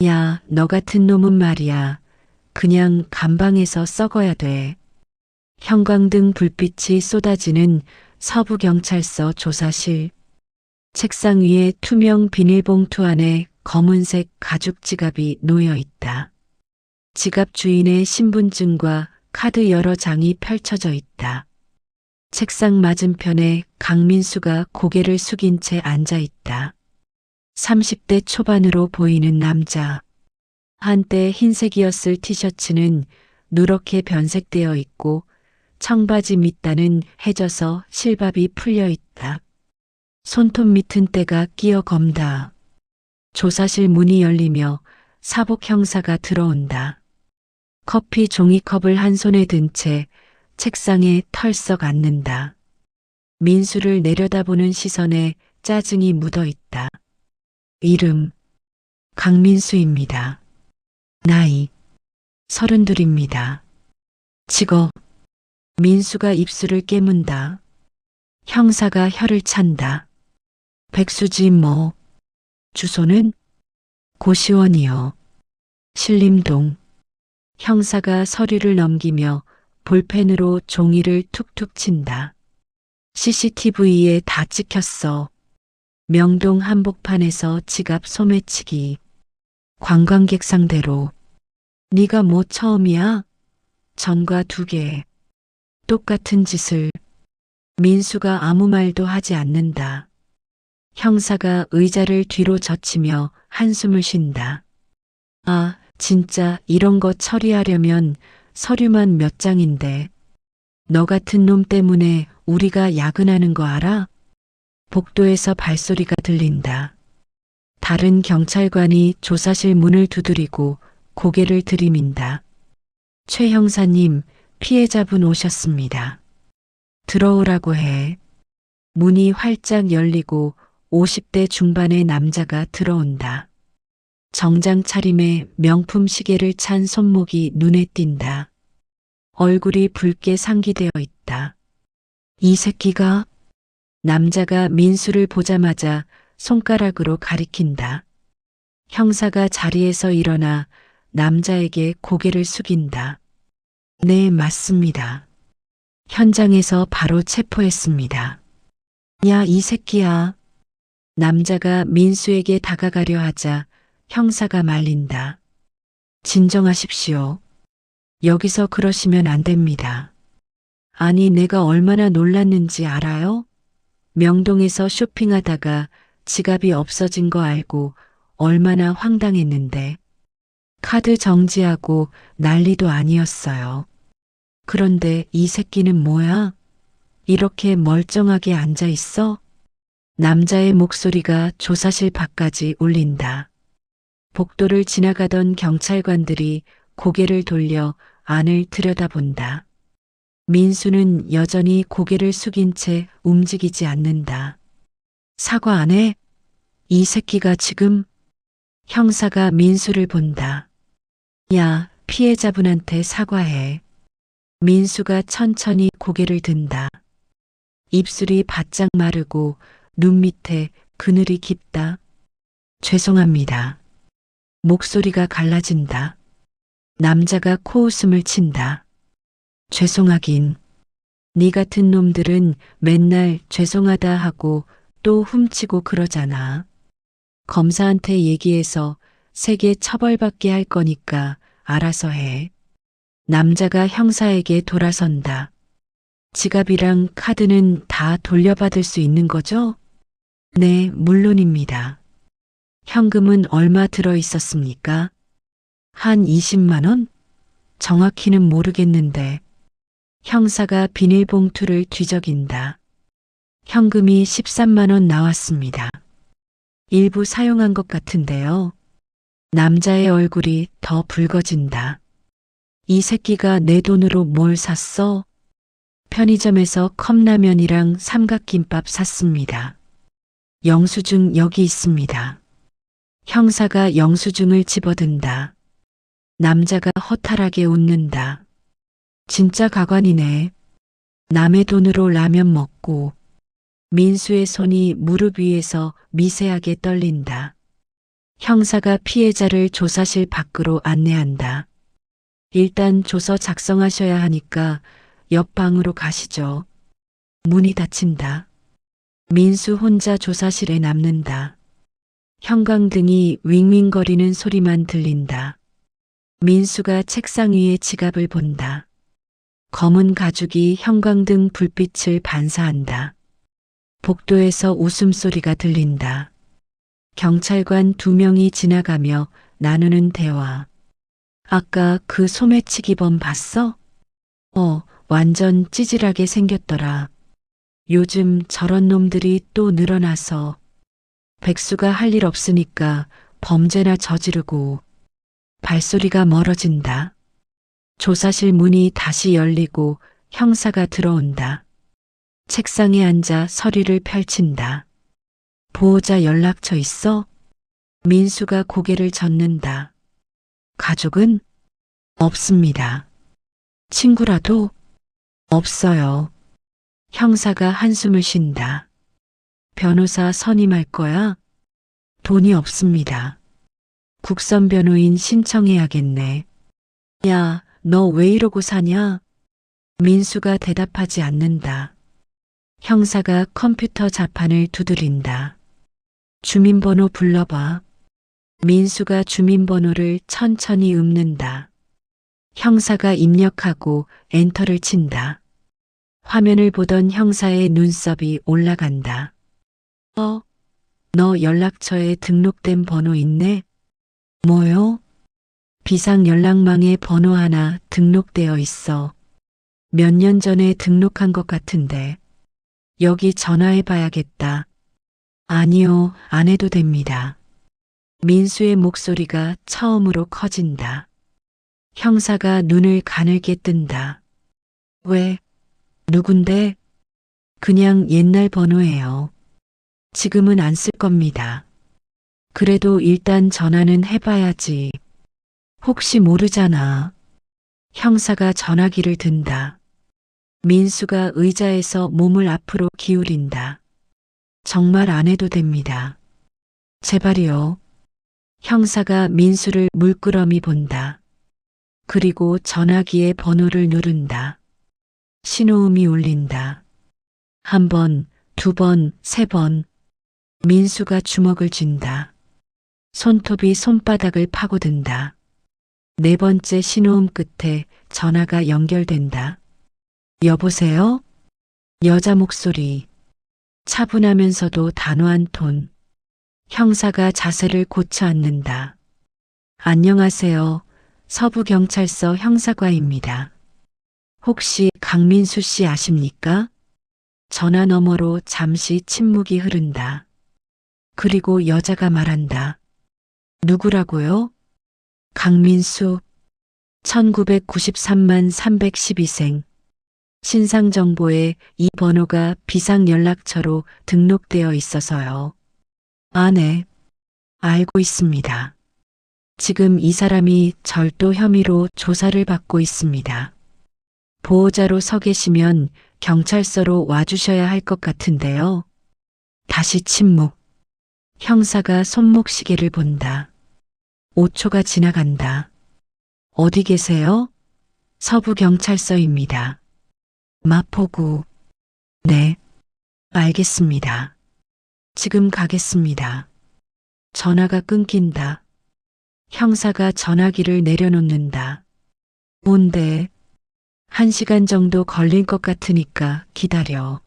야, 너 같은 놈은 말이야. 그냥 감방에서 썩어야 돼. 형광등 불빛이 쏟아지는 서부경찰서 조사실. 책상 위에 투명 비닐봉투 안에 검은색 가죽 지갑이 놓여 있다. 지갑 주인의 신분증과 카드 여러 장이 펼쳐져 있다. 책상 맞은편에 강민수가 고개를 숙인 채 앉아 있다. 30대 초반으로 보이는 남자. 한때 흰색이었을 티셔츠는 누렇게 변색되어 있고 청바지 밑단은 해져서 실밥이 풀려 있다. 손톱 밑은 때가 끼어 검다. 조사실 문이 열리며 사복 형사가 들어온다. 커피 종이컵을 한 손에 든 채 책상에 털썩 앉는다. 민수를 내려다보는 시선에 짜증이 묻어 있다. 이름 강민수입니다. 나이 32입니다. 직업 민수가 입술을 깨문다. 형사가 혀를 찬다. 백수지 뭐. 주소는 고시원이요. 신림동. 형사가 서류를 넘기며 볼펜으로 종이를 툭툭 친다. CCTV에 다 찍혔어. 명동 한복판에서 지갑 소매치기. 관광객 상대로. 네가 뭐 처음이야? 전과 2개. 똑같은 짓을. 민수가 아무 말도 하지 않는다. 형사가 의자를 뒤로 젖히며 한숨을 쉰다. 아, 진짜 이런 거 처리하려면 서류만 몇 장인데. 너 같은 놈 때문에 우리가 야근하는 거 알아? 복도에서 발소리가 들린다. 다른 경찰관이 조사실 문을 두드리고 고개를 들이민다. 최 형사님, 피해자분 오셨습니다. 들어오라고 해. 문이 활짝 열리고 50대 중반의 남자가 들어온다. 정장 차림에 명품 시계를 찬 손목이 눈에 띈다. 얼굴이 붉게 상기되어 있다. 이 새끼가? 남자가 민수를 보자마자 손가락으로 가리킨다. 형사가 자리에서 일어나 남자에게 고개를 숙인다. 네, 맞습니다. 현장에서 바로 체포했습니다. 야, 이 새끼야. 남자가 민수에게 다가가려 하자 형사가 말린다. 진정하십시오. 여기서 그러시면 안 됩니다. 아니, 내가 얼마나 놀랐는지 알아요? 명동에서 쇼핑하다가 지갑이 없어진 거 알고 얼마나 황당했는데. 카드 정지하고 난리도 아니었어요. 그런데 이 새끼는 뭐야? 이렇게 멀쩡하게 앉아 있어? 남자의 목소리가 조사실 밖까지 울린다. 복도를 지나가던 경찰관들이 고개를 돌려 안을 들여다본다. 민수는 여전히 고개를 숙인 채 움직이지 않는다. 사과 안 해? 이 새끼가 지금? 형사가 민수를 본다. 야, 피해자분한테 사과해. 민수가 천천히 고개를 든다. 입술이 바짝 마르고 눈 밑에 그늘이 깊다. 죄송합니다. 목소리가 갈라진다. 남자가 코웃음을 친다. 죄송하긴. 네 같은 놈들은 맨날 죄송하다 하고 또 훔치고 그러잖아. 검사한테 얘기해서 세게 처벌받게 할 거니까 알아서 해. 남자가 형사에게 돌아선다. 지갑이랑 카드는 다 돌려받을 수 있는 거죠? 네, 물론입니다. 현금은 얼마 들어 있었습니까? 한 20만 원? 정확히는 모르겠는데. 형사가 비닐봉투를 뒤적인다. 현금이 13만 원 나왔습니다. 일부 사용한 것 같은데요. 남자의 얼굴이 더 붉어진다. 이 새끼가 내 돈으로 뭘 샀어? 편의점에서 컵라면이랑 삼각김밥 샀습니다. 영수증 여기 있습니다. 형사가 영수증을 집어든다. 남자가 허탈하게 웃는다. 진짜 가관이네. 남의 돈으로 라면 먹고. 민수의 손이 무릎 위에서 미세하게 떨린다. 형사가 피해자를 조사실 밖으로 안내한다. 일단 조서 작성하셔야 하니까 옆 방으로 가시죠. 문이 닫힌다. 민수 혼자 조사실에 남는다. 형광등이 윙윙거리는 소리만 들린다. 민수가 책상 위에 지갑을 본다. 검은 가죽이 형광등 불빛을 반사한다. 복도에서 웃음소리가 들린다. 경찰관 2명이 지나가며 나누는 대화. 아까 그 소매치기범 봤어? 완전 찌질하게 생겼더라. 요즘 저런 놈들이 또 늘어나서 백수가 할 일 없으니까 범죄나 저지르고. 발소리가 멀어진다. 조사실 문이 다시 열리고 형사가 들어온다. 책상에 앉아 서류를 펼친다. 보호자 연락처 있어? 민수가 고개를 젓는다. 가족은? 없습니다. 친구라도? 없어요. 형사가 한숨을 쉰다. 변호사 선임할 거야? 돈이 없습니다. 국선 변호인 신청해야겠네. 야, 너 왜 이러고 사냐? 민수가 대답하지 않는다. 형사가 컴퓨터 자판을 두드린다. 주민번호 불러봐. 민수가 주민번호를 천천히 읊는다. 형사가 입력하고 엔터를 친다. 화면을 보던 형사의 눈썹이 올라간다. 너 연락처에 등록된 번호 있네? 뭐요? 비상연락망에 번호 하나 등록되어 있어. 몇 년 전에 등록한 것 같은데. 여기 전화해 봐야겠다. 아니요, 안 해도 됩니다. 민수의 목소리가 처음으로 커진다. 형사가 눈을 가늘게 뜬다. 왜? 누군데? 그냥 옛날 번호예요. 지금은 안 쓸 겁니다. 그래도 일단 전화는 해봐야지. 혹시 모르잖아. 형사가 전화기를 든다. 민수가 의자에서 몸을 앞으로 기울인다. 정말 안 해도 됩니다. 제발이요. 형사가 민수를 물끄러미 본다. 그리고 전화기의 번호를 누른다. 신호음이 울린다. 1번, 2번, 3번. 민수가 주먹을 쥔다. 손톱이 손바닥을 파고든다. 4번째 신호음 끝에 전화가 연결된다. 여보세요? 여자 목소리. 차분하면서도 단호한 톤. 형사가 자세를 고쳐 앉는다. 안녕하세요. 서부경찰서 형사과입니다. 혹시 강민수 씨 아십니까? 전화 너머로 잠시 침묵이 흐른다. 그리고 여자가 말한다. 누구라고요? 강민수. 1993만 312생. 신상정보에 이 번호가 비상연락처로 등록되어 있어서요. 아, 네. 알고 있습니다. 지금 이 사람이 절도 혐의로 조사를 받고 있습니다. 보호자로 서 계시면 경찰서로 와주셔야 할 것 같은데요. 다시 침묵. 형사가 손목 시계를 본다. 5초가 지나간다. 어디 계세요? 서부경찰서입니다. 마포구. 네, 알겠습니다. 지금 가겠습니다. 전화가 끊긴다. 형사가 전화기를 내려놓는다. 뭔데? 1시간 정도 걸릴 것 같으니까 기다려.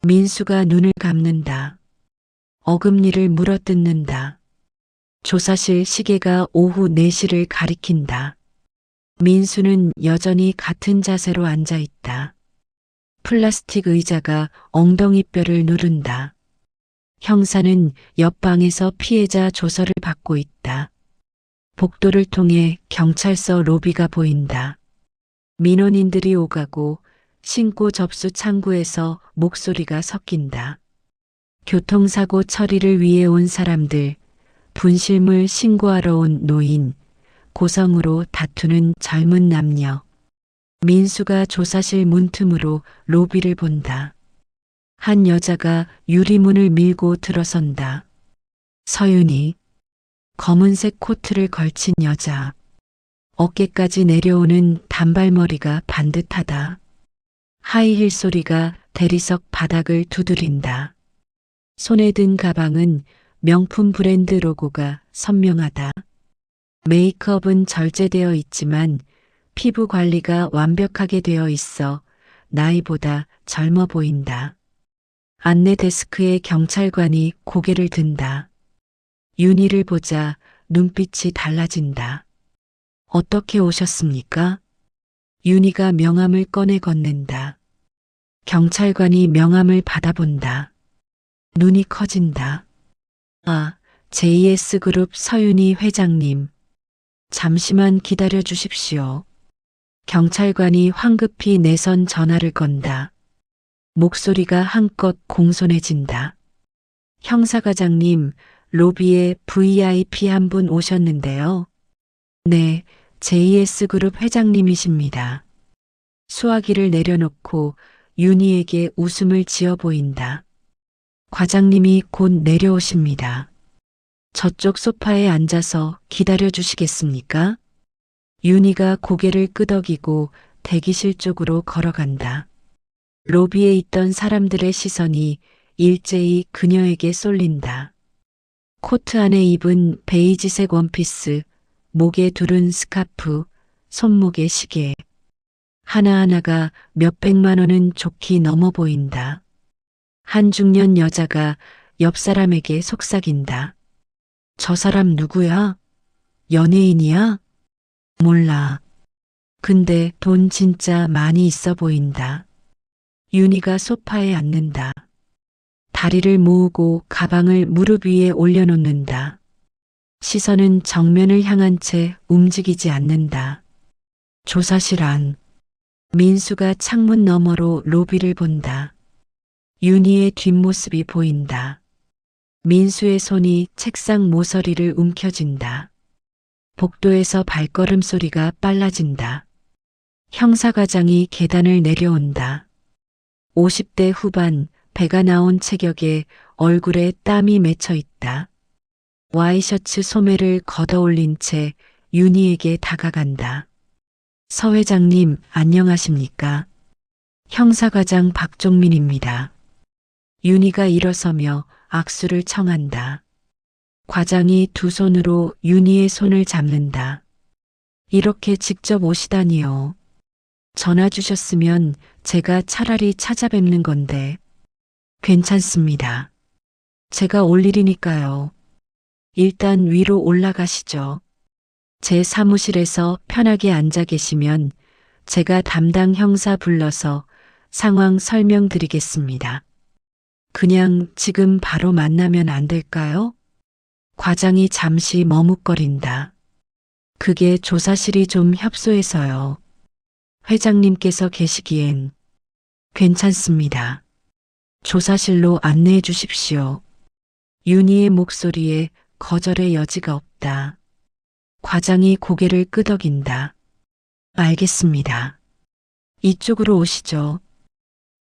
민수가 눈을 감는다. 어금니를 물어뜯는다. 조사실 시계가 오후 4시를 가리킨다. 민수는 여전히 같은 자세로 앉아 있다. 플라스틱 의자가 엉덩이뼈를 누른다. 형사는 옆방에서 피해자 조서를 받고 있다. 복도를 통해 경찰서 로비가 보인다. 민원인들이 오가고 신고 접수 창구에서 목소리가 섞인다. 교통사고 처리를 위해 온 사람들, 분실물 신고하러 온 노인, 고성으로 다투는 젊은 남녀. 민수가 조사실 문틈으로 로비를 본다. 한 여자가 유리문을 밀고 들어선다. 서윤이. 검은색 코트를 걸친 여자. 어깨까지 내려오는 단발머리가 반듯하다. 하이힐 소리가 대리석 바닥을 두드린다. 손에 든 가방은 명품 브랜드 로고가 선명하다. 메이크업은 절제되어 있지만 피부 관리가 완벽하게 되어 있어 나이보다 젊어 보인다. 안내 데스크에 경찰관이 고개를 든다. 윤희를 보자 눈빛이 달라진다. 어떻게 오셨습니까? 윤희가 명함을 꺼내 건넨다. 경찰관이 명함을 받아본다. 눈이 커진다. 아, JS그룹 서윤희 회장님. 잠시만 기다려 주십시오. 경찰관이 황급히 내선 전화를 건다. 목소리가 한껏 공손해진다. 형사과장님, 로비에 VIP 한 분 오셨는데요. 네, JS그룹 회장님이십니다. 수화기를 내려놓고 윤희에게 웃음을 지어 보인다. 과장님이 곧 내려오십니다. 저쪽 소파에 앉아서 기다려 주시겠습니까? 윤희가 고개를 끄덕이고 대기실 쪽으로 걸어간다. 로비에 있던 사람들의 시선이 일제히 그녀에게 쏠린다. 코트 안에 입은 베이지색 원피스, 목에 두른 스카프, 손목에 시계. 하나하나가 몇백만 원은 좋게 넘어 보인다. 한 중년 여자가 옆 사람에게 속삭인다. 저 사람 누구야? 연예인이야? 몰라. 근데 돈 진짜 많이 있어 보인다. 윤희가 소파에 앉는다. 다리를 모으고 가방을 무릎 위에 올려놓는다. 시선은 정면을 향한 채 움직이지 않는다. 조사실 안. 민수가 창문 너머로 로비를 본다. 윤희의 뒷모습이 보인다. 민수의 손이 책상 모서리를 움켜쥔다. 복도에서 발걸음 소리가 빨라진다. 형사과장이 계단을 내려온다. 50대 후반 배가 나온 체격에 얼굴에 땀이 맺혀 있다. 와이셔츠 소매를 걷어올린 채 윤희에게 다가간다. 서 회장님 안녕하십니까? 형사과장 박종민입니다. 윤희가 일어서며 악수를 청한다. 과장이 두 손으로 윤희의 손을 잡는다. 이렇게 직접 오시다니요. 전화 주셨으면 제가 차라리 찾아뵙는 건데. 괜찮습니다. 제가 올 일이니까요. 일단 위로 올라가시죠. 제 사무실에서 편하게 앉아 계시면 제가 담당 형사 불러서 상황 설명드리겠습니다. 그냥 지금 바로 만나면 안 될까요? 과장이 잠시 머뭇거린다. 그게 조사실이 좀 협소해서요. 회장님께서 계시기엔 괜찮습니다. 조사실로 안내해 주십시오. 윤희의 목소리에 거절의 여지가 없다. 과장이 고개를 끄덕인다. 알겠습니다. 이쪽으로 오시죠.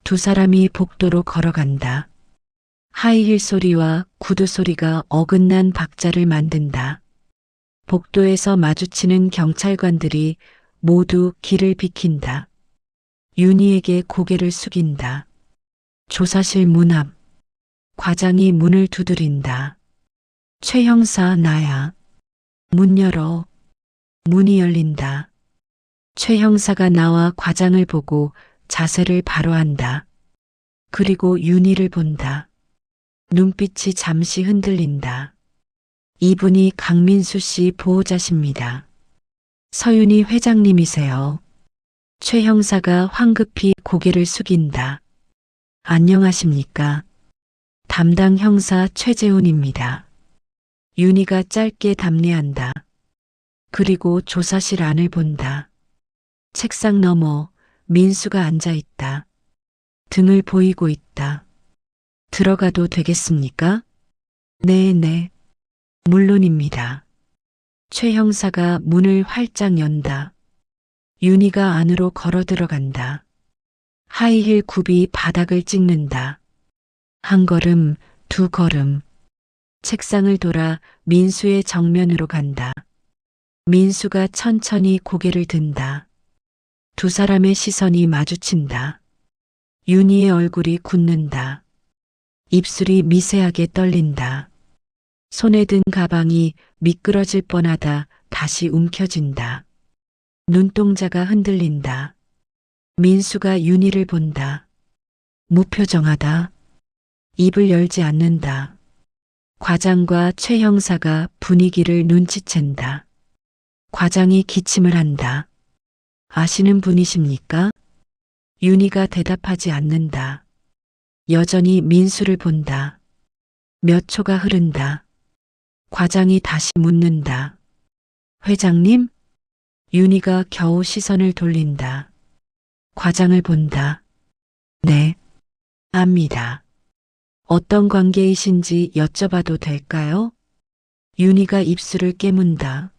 두 사람이 복도로 걸어간다. 하이힐 소리와 구두 소리가 어긋난 박자를 만든다. 복도에서 마주치는 경찰관들이 모두 길을 비킨다. 윤희에게 고개를 숙인다. 조사실 문 앞. 과장이 문을 두드린다. 최 형사 나야. 문 열어. 문이 열린다. 최 형사가 나와 과장을 보고 자세를 바로 한다. 그리고 윤희를 본다. 눈빛이 잠시 흔들린다. 이분이 강민수 씨 보호자십니다. 서윤희 회장님이세요. 최 형사가 황급히 고개를 숙인다. 안녕하십니까. 담당 형사 최재훈입니다. 윤희가 짧게 답례한다. 그리고 조사실 안을 본다. 책상 너머 민수가 앉아 있다. 등을 보이고 있다. 들어가도 되겠습니까? 네. 물론입니다. 최 형사가 문을 활짝 연다. 윤희가 안으로 걸어 들어간다. 하이힐 굽이 바닥을 찍는다. 한 걸음, 두 걸음. 책상을 돌아 민수의 정면으로 간다. 민수가 천천히 고개를 든다. 두 사람의 시선이 마주친다. 윤희의 얼굴이 굳는다. 입술이 미세하게 떨린다. 손에 든 가방이 미끄러질 뻔하다 다시 움켜진다. 눈동자가 흔들린다. 민수가 윤희를 본다. 무표정하다. 입을 열지 않는다. 과장과 최 형사가 분위기를 눈치챈다. 과장이 기침을 한다. 아시는 분이십니까? 윤희가 대답하지 않는다. 여전히 민수를 본다. 몇 초가 흐른다. 과장이 다시 묻는다. 회장님? 윤희가 겨우 시선을 돌린다. 과장을 본다. 네, 압니다. 어떤 관계이신지 여쭤봐도 될까요? 윤희가 입술을 깨문다.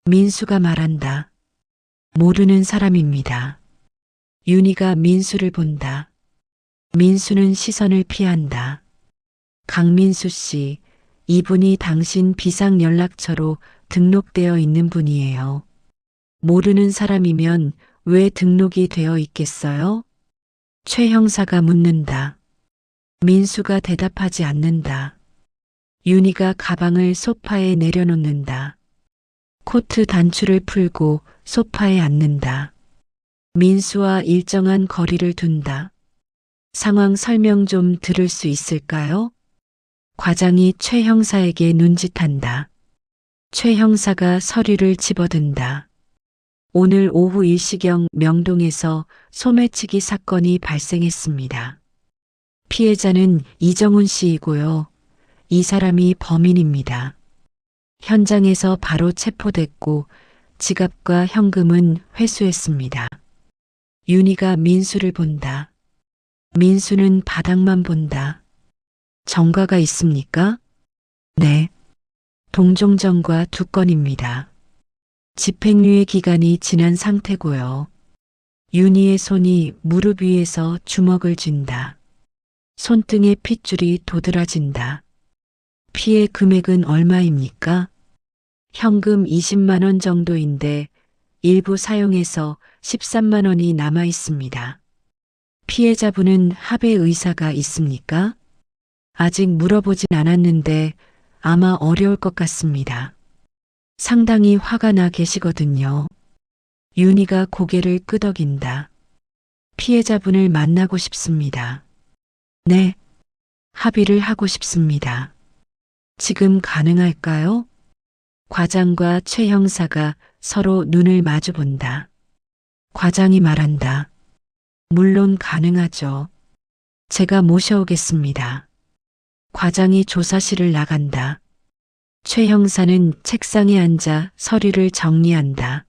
민수가 말한다. 모르는 사람입니다. 윤희가 민수를 본다. 민수는 시선을 피한다. 강민수 씨, 이분이 당신 비상연락처로 등록되어 있는 분이에요. 모르는 사람이면 왜 등록이 되어 있겠어요? 최 형사가 묻는다. 민수가 대답하지 않는다. 윤희가 가방을 소파에 내려놓는다. 코트 단추를 풀고 소파에 앉는다. 민수와 일정한 거리를 둔다. 상황 설명 좀 들을 수 있을까요? 과장이 최 형사에게 눈짓한다. 최 형사가 서류를 집어든다. 오늘 오후 1시경 명동에서 소매치기 사건이 발생했습니다. 피해자는 이정훈 씨이고요. 이 사람이 범인입니다. 현장에서 바로 체포됐고 지갑과 현금은 회수했습니다. 윤희가 민수를 본다. 민수는 바닥만 본다. 전과가 있습니까? 네. 동종전과 2건입니다. 집행유예 기간이 지난 상태고요. 윤희의 손이 무릎 위에서 주먹을 쥔다. 손등에 핏줄이 도드라진다. 피해 금액은 얼마입니까? 현금 20만 원 정도인데 일부 사용해서 13만 원이 남아 있습니다. 피해자분은 합의 의사가 있습니까? 아직 물어보진 않았는데 아마 어려울 것 같습니다. 상당히 화가 나 계시거든요. 윤희가 고개를 끄덕인다. 피해자분을 만나고 싶습니다. 네, 합의를 하고 싶습니다. 지금 가능할까요? 과장과 최 형사가 서로 눈을 마주 본다. 과장이 말한다. 물론 가능하죠. 제가 모셔오겠습니다. 과장이 조사실을 나간다. 최 형사는 책상에 앉아 서류를 정리한다.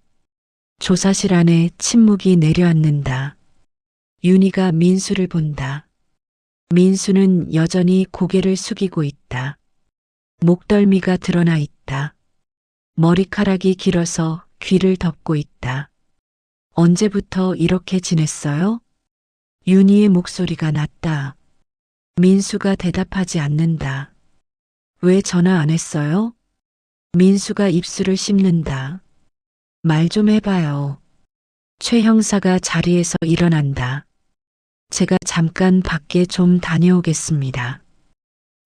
조사실 안에 침묵이 내려앉는다. 윤희가 민수를 본다. 민수는 여전히 고개를 숙이고 있다. 목덜미가 드러나 있다. 머리카락이 길어서 귀를 덮고 있다. 언제부터 이렇게 지냈어요? 윤희의 목소리가 낮다. 민수가 대답하지 않는다. 왜 전화 안 했어요? 민수가 입술을 씹는다. 말 좀 해봐요. 최 형사가 자리에서 일어난다. 제가 잠깐 밖에 좀 다녀오겠습니다.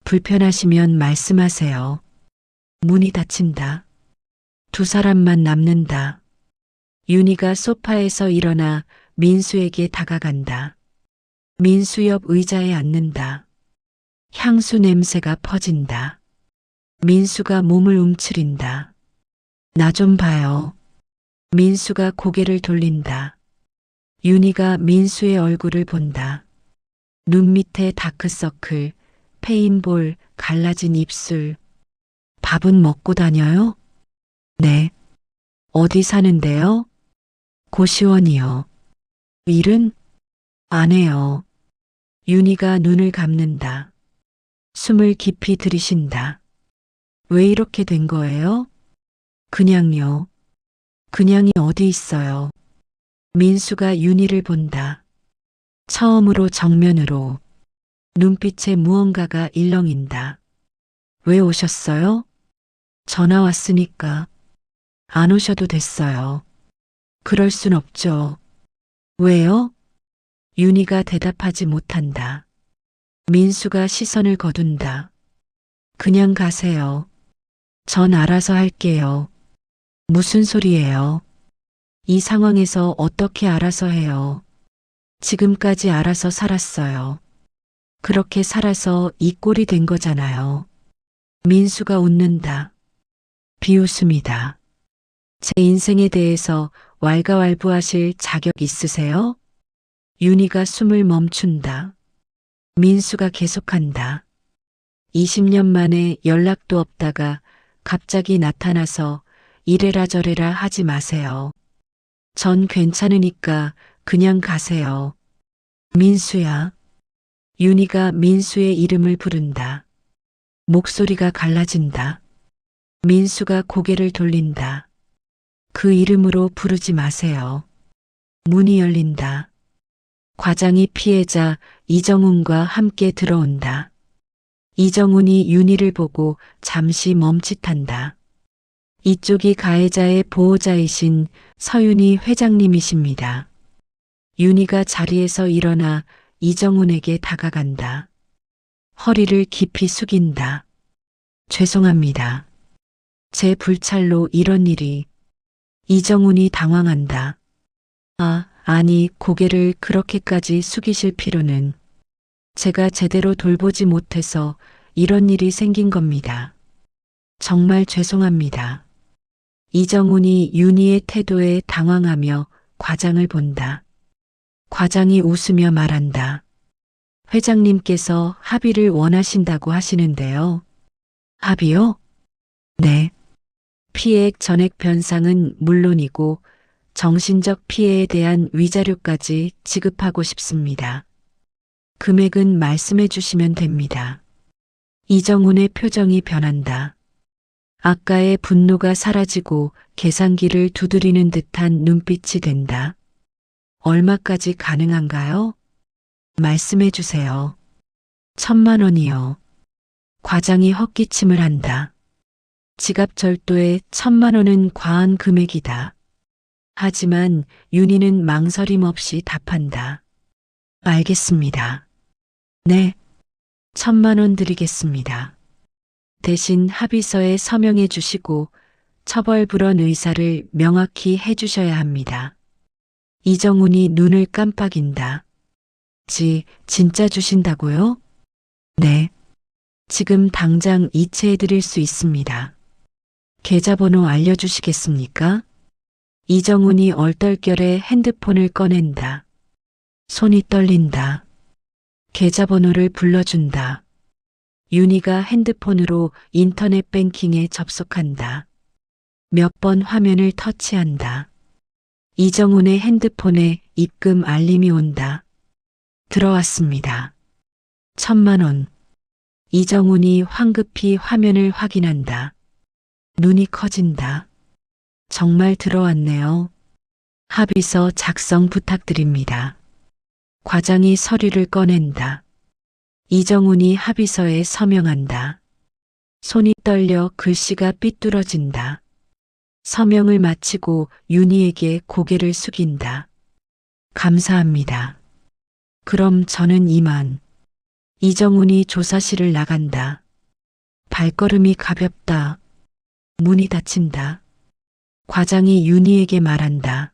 불편하시면 말씀하세요. 문이 닫힌다. 두 사람만 남는다. 윤희가 소파에서 일어나 민수에게 다가간다. 민수 옆 의자에 앉는다. 향수 냄새가 퍼진다. 민수가 몸을 움츠린다. 나 좀 봐요. 민수가 고개를 돌린다. 윤희가 민수의 얼굴을 본다. 눈 밑에 다크서클, 페인볼, 갈라진 입술. 밥은 먹고 다녀요? 네. 어디 사는데요? 고시원이요. 일은? 안 해요. 윤희가 눈을 감는다. 숨을 깊이 들이쉰다. 왜 이렇게 된 거예요? 그냥요. 그냥이 어디 있어요. 민수가 윤희를 본다. 처음으로 정면으로. 눈빛에 무언가가 일렁인다. 왜 오셨어요? 전화 왔으니까. 안 오셔도 됐어요. 그럴 순 없죠. 왜요? 윤희가 대답하지 못한다. 민수가 시선을 거둔다. 그냥 가세요. 전 알아서 할게요. 무슨 소리예요? 이 상황에서 어떻게 알아서 해요? 지금까지 알아서 살았어요. 그렇게 살아서 이 꼴이 된 거잖아요. 민수가 웃는다. 비웃음이다. 제 인생에 대해서 왈가왈부하실 자격 있으세요? 윤희가 숨을 멈춘다. 민수가 계속한다. 20년 만에 연락도 없다가 갑자기 나타나서 이래라 저래라 하지 마세요. 전 괜찮으니까 그냥 가세요. 민수야. 윤희가 민수의 이름을 부른다. 목소리가 갈라진다. 민수가 고개를 돌린다. 그 이름으로 부르지 마세요. 문이 열린다. 과장이 피해자 이정훈과 함께 들어온다. 이정훈이 윤희를 보고 잠시 멈칫한다. 이쪽이 가해자의 보호자이신 서윤희 회장님이십니다. 윤희가 자리에서 일어나 이정훈에게 다가간다. 허리를 깊이 숙인다. 죄송합니다. 제 불찰로 이런 일이. 이정훈이 당황한다. 아니 고개를 그렇게까지 숙이실 필요는. 제가 제대로 돌보지 못해서 이런 일이 생긴 겁니다. 정말 죄송합니다. 이정훈이 윤희의 태도에 당황하며 과장을 본다. 과장이 웃으며 말한다. 회장님께서 합의를 원하신다고 하시는데요. 합의요? 네. 피해액 전액 변상은 물론이고 정신적 피해에 대한 위자료까지 지급하고 싶습니다. 금액은 말씀해 주시면 됩니다. 이정훈의 표정이 변한다. 아까의 분노가 사라지고 계산기를 두드리는 듯한 눈빛이 된다. 얼마까지 가능한가요? 말씀해 주세요. 1,000만 원이요. 과장이 헛기침을 한다. 지갑 절도에 1,000만 원은 과한 금액이다. 하지만 윤희는 망설임 없이 답한다. 알겠습니다. 네. 1,000만 원 드리겠습니다. 대신 합의서에 서명해 주시고 처벌불원 의사를 명확히 해 주셔야 합니다. 이정훈이 눈을 깜빡인다. 진짜 주신다고요? 네. 지금 당장 이체해 드릴 수 있습니다. 계좌번호 알려주시겠습니까? 이정훈이 얼떨결에 핸드폰을 꺼낸다. 손이 떨린다. 계좌번호를 불러준다. 윤희가 핸드폰으로 인터넷 뱅킹에 접속한다. 몇 번 화면을 터치한다. 이정훈의 핸드폰에 입금 알림이 온다. 들어왔습니다. 1,000만 원. 이정훈이 황급히 화면을 확인한다. 눈이 커진다. 정말 들어왔네요. 합의서 작성 부탁드립니다. 과장이 서류를 꺼낸다. 이정훈이 합의서에 서명한다. 손이 떨려 글씨가 삐뚤어진다. 서명을 마치고 윤희에게 고개를 숙인다. 감사합니다. 그럼 저는 이만. 이정훈이 조사실을 나간다. 발걸음이 가볍다. 문이 닫힌다. 과장이 윤희에게 말한다.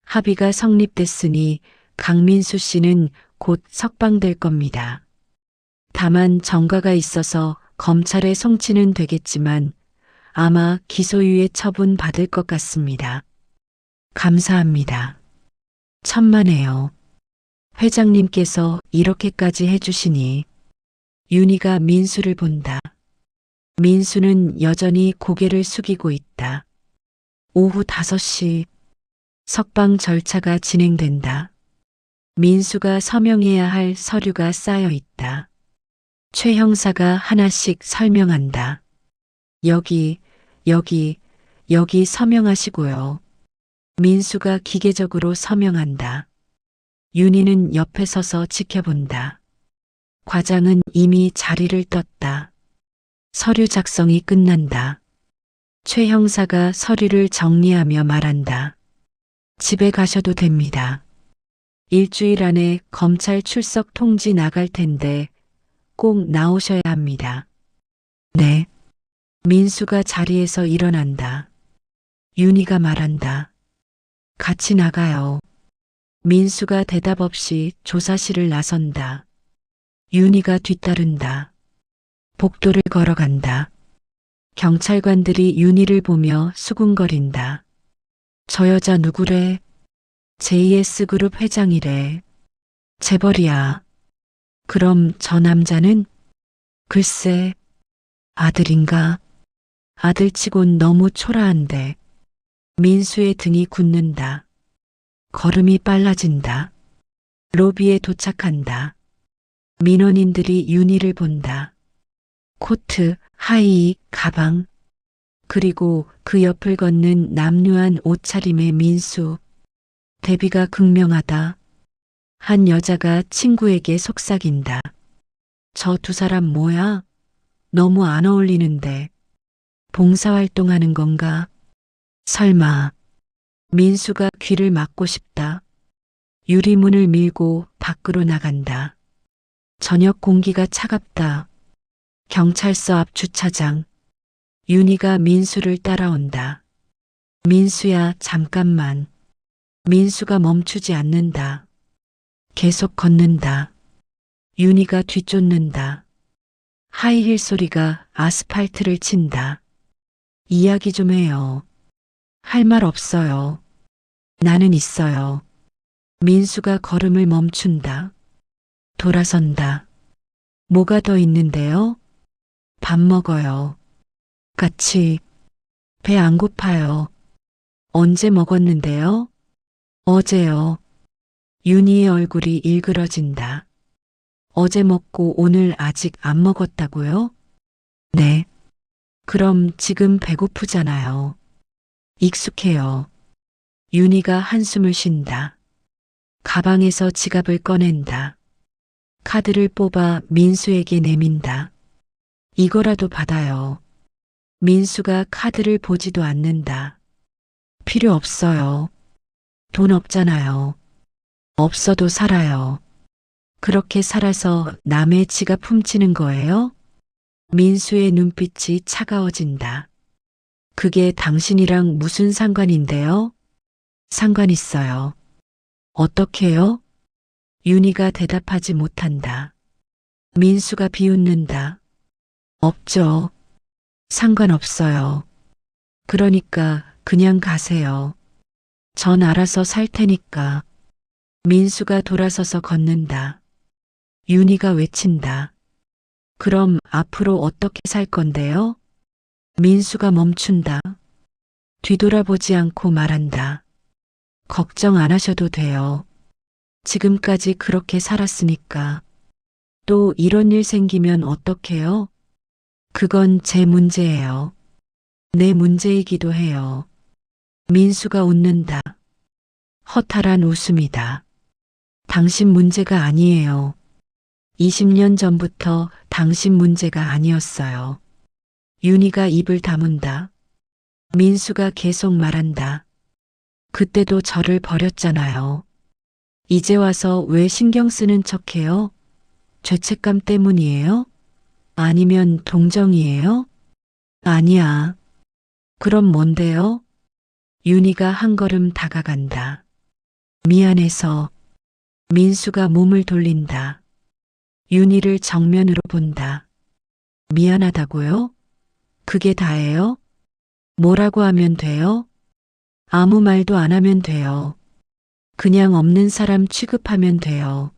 합의가 성립됐으니 강민수 씨는 곧 석방될 겁니다. 다만 전과가 있어서 검찰에 송치는 되겠지만 아마 기소유예 처분 받을 것 같습니다. 감사합니다. 천만에요. 회장님께서 이렇게까지 해주시니. 윤희가 민수를 본다. 민수는 여전히 고개를 숙이고 있다. 오후 5시 석방 절차가 진행된다. 민수가 서명해야 할 서류가 쌓여 있다. 최 형사가 하나씩 설명한다. 여기 서명하시고요. 민수가 기계적으로 서명한다. 윤희는 옆에 서서 지켜본다. 과장은 이미 자리를 떴다. 서류 작성이 끝난다. 최 형사가 서류를 정리하며 말한다. 집에 가셔도 됩니다. 일주일 안에 검찰 출석 통지 나갈 텐데 꼭 나오셔야 합니다. 네. 민수가 자리에서 일어난다. 윤희가 말한다. 같이 나가요. 민수가 대답 없이 조사실을 나선다. 윤희가 뒤따른다. 복도를 걸어간다. 경찰관들이 윤희를 보며 수군거린다. 저 여자 누구래? JS그룹 회장이래. 재벌이야. 그럼 저 남자는? 글쎄, 아들인가? 아들치곤 너무 초라한데. 민수의 등이 굳는다. 걸음이 빨라진다. 로비에 도착한다. 민원인들이 윤희를 본다. 코트, 하의, 가방, 그리고 그 옆을 걷는 남루한 옷차림의 민수. 대비가 극명하다. 한 여자가 친구에게 속삭인다. 저 두 사람 뭐야? 너무 안 어울리는데. 봉사활동하는 건가? 설마. 민수가 귀를 막고 싶다. 유리문을 밀고 밖으로 나간다. 저녁 공기가 차갑다. 경찰서 앞 주차장. 윤희가 민수를 따라온다. 민수야, 잠깐만. 민수가 멈추지 않는다. 계속 걷는다. 윤희가 뒤쫓는다. 하이힐 소리가 아스팔트를 친다. 이야기 좀 해요. 할 말 없어요. 나는 있어요. 민수가 걸음을 멈춘다. 돌아선다. 뭐가 더 있는데요? 밥 먹어요. 같이. 배 안 고파요. 언제 먹었는데요? 어제요. 윤희의 얼굴이 일그러진다. 어제 먹고 오늘 아직 안 먹었다고요? 네. 그럼 지금 배고프잖아요. 익숙해요. 윤희가 한숨을 쉰다. 가방에서 지갑을 꺼낸다. 카드를 뽑아 민수에게 내민다. 이거라도 받아요. 민수가 카드를 보지도 않는다. 필요 없어요. 돈 없잖아요. 없어도 살아요. 그렇게 살아서 남의 지갑 훔치는 거예요? 민수의 눈빛이 차가워진다. 그게 당신이랑 무슨 상관인데요? 상관 있어요. 어떻게요? 윤희가 대답하지 못한다. 민수가 비웃는다. 없죠. 상관없어요. 그러니까 그냥 가세요. 전 알아서 살 테니까. 민수가 돌아서서 걷는다. 윤희가 외친다. 그럼 앞으로 어떻게 살 건데요? 민수가 멈춘다. 뒤돌아보지 않고 말한다. 걱정 안 하셔도 돼요. 지금까지 그렇게 살았으니까. 또 이런 일 생기면 어떡해요? 그건 제 문제예요. 내 문제이기도 해요. 민수가 웃는다. 허탈한 웃음이다. 당신 문제가 아니에요. 20년 전부터 당신 문제가 아니었어요. 윤희가 입을 다문다. 민수가 계속 말한다. 그때도 저를 버렸잖아요. 이제 와서 왜 신경 쓰는 척해요? 죄책감 때문이에요? 아니면 동정이에요? 아니야. 그럼 뭔데요? 윤희가 한 걸음 다가간다. 미안해서. 민수가 몸을 돌린다. 윤희를 정면으로 본다. 미안하다고요? 그게 다예요? 뭐라고 하면 돼요? 아무 말도 안 하면 돼요. 그냥 없는 사람 취급하면 돼요.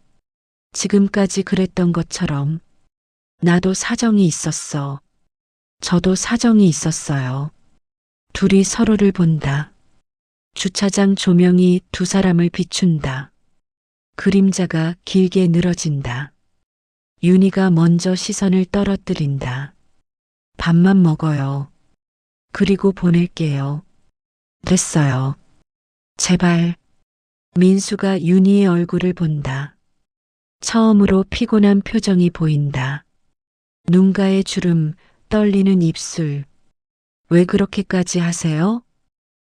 지금까지 그랬던 것처럼. 나도 사정이 있었어. 저도 사정이 있었어요. 둘이 서로를 본다. 주차장 조명이 두 사람을 비춘다. 그림자가 길게 늘어진다. 윤희가 먼저 시선을 떨어뜨린다. 밥만 먹어요. 그리고 보낼게요. 됐어요. 제발. 민수가 윤희의 얼굴을 본다. 처음으로 피곤한 표정이 보인다. 눈가의 주름, 떨리는 입술. 왜 그렇게까지 하세요?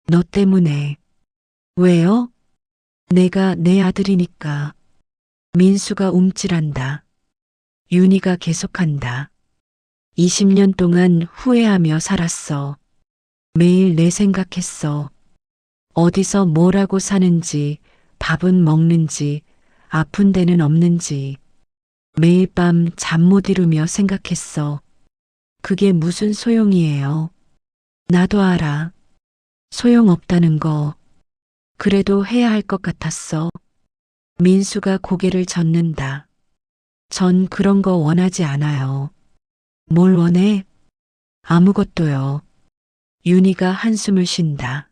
너 때문에. 왜요? 내가 내 아들이니까. 민수가 움찔한다. 윤희가 계속한다. 20년 동안 후회하며 살았어. 매일 내 생각했어. 어디서 뭐라고 사는지, 밥은 먹는지, 아픈 데는 없는지. 매일 밤 잠 못 이루며 생각했어. 그게 무슨 소용이에요. 나도 알아. 소용없다는 거. 그래도 해야 할 것 같았어. 민수가 고개를 젓는다. 전 그런 거 원하지 않아요. 뭘 원해? 아무것도요. 윤희가 한숨을 쉰다.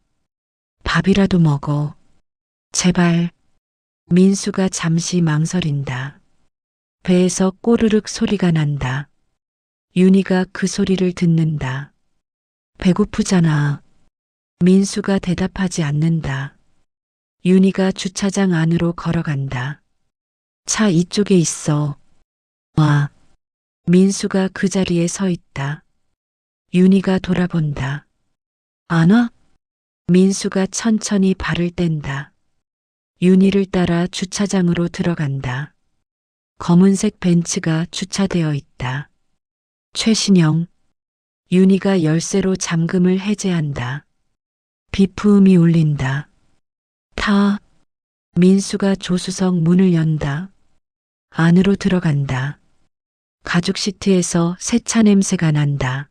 밥이라도 먹어. 제발. 민수가 잠시 망설인다. 배에서 꼬르륵 소리가 난다. 윤희가 그 소리를 듣는다. 배고프잖아. 민수가 대답하지 않는다. 윤희가 주차장 안으로 걸어간다. 차 이쪽에 있어. 와. 민수가 그 자리에 서 있다. 윤희가 돌아본다. 안 와? 민수가 천천히 발을 뗀다. 윤희를 따라 주차장으로 들어간다. 검은색 벤츠가 주차되어 있다. 최신형. 윤희가 열쇠로 잠금을 해제한다. 비프음이 울린다. 타. 민수가 조수석 문을 연다. 안으로 들어간다. 가죽 시트에서 세차 냄새가 난다.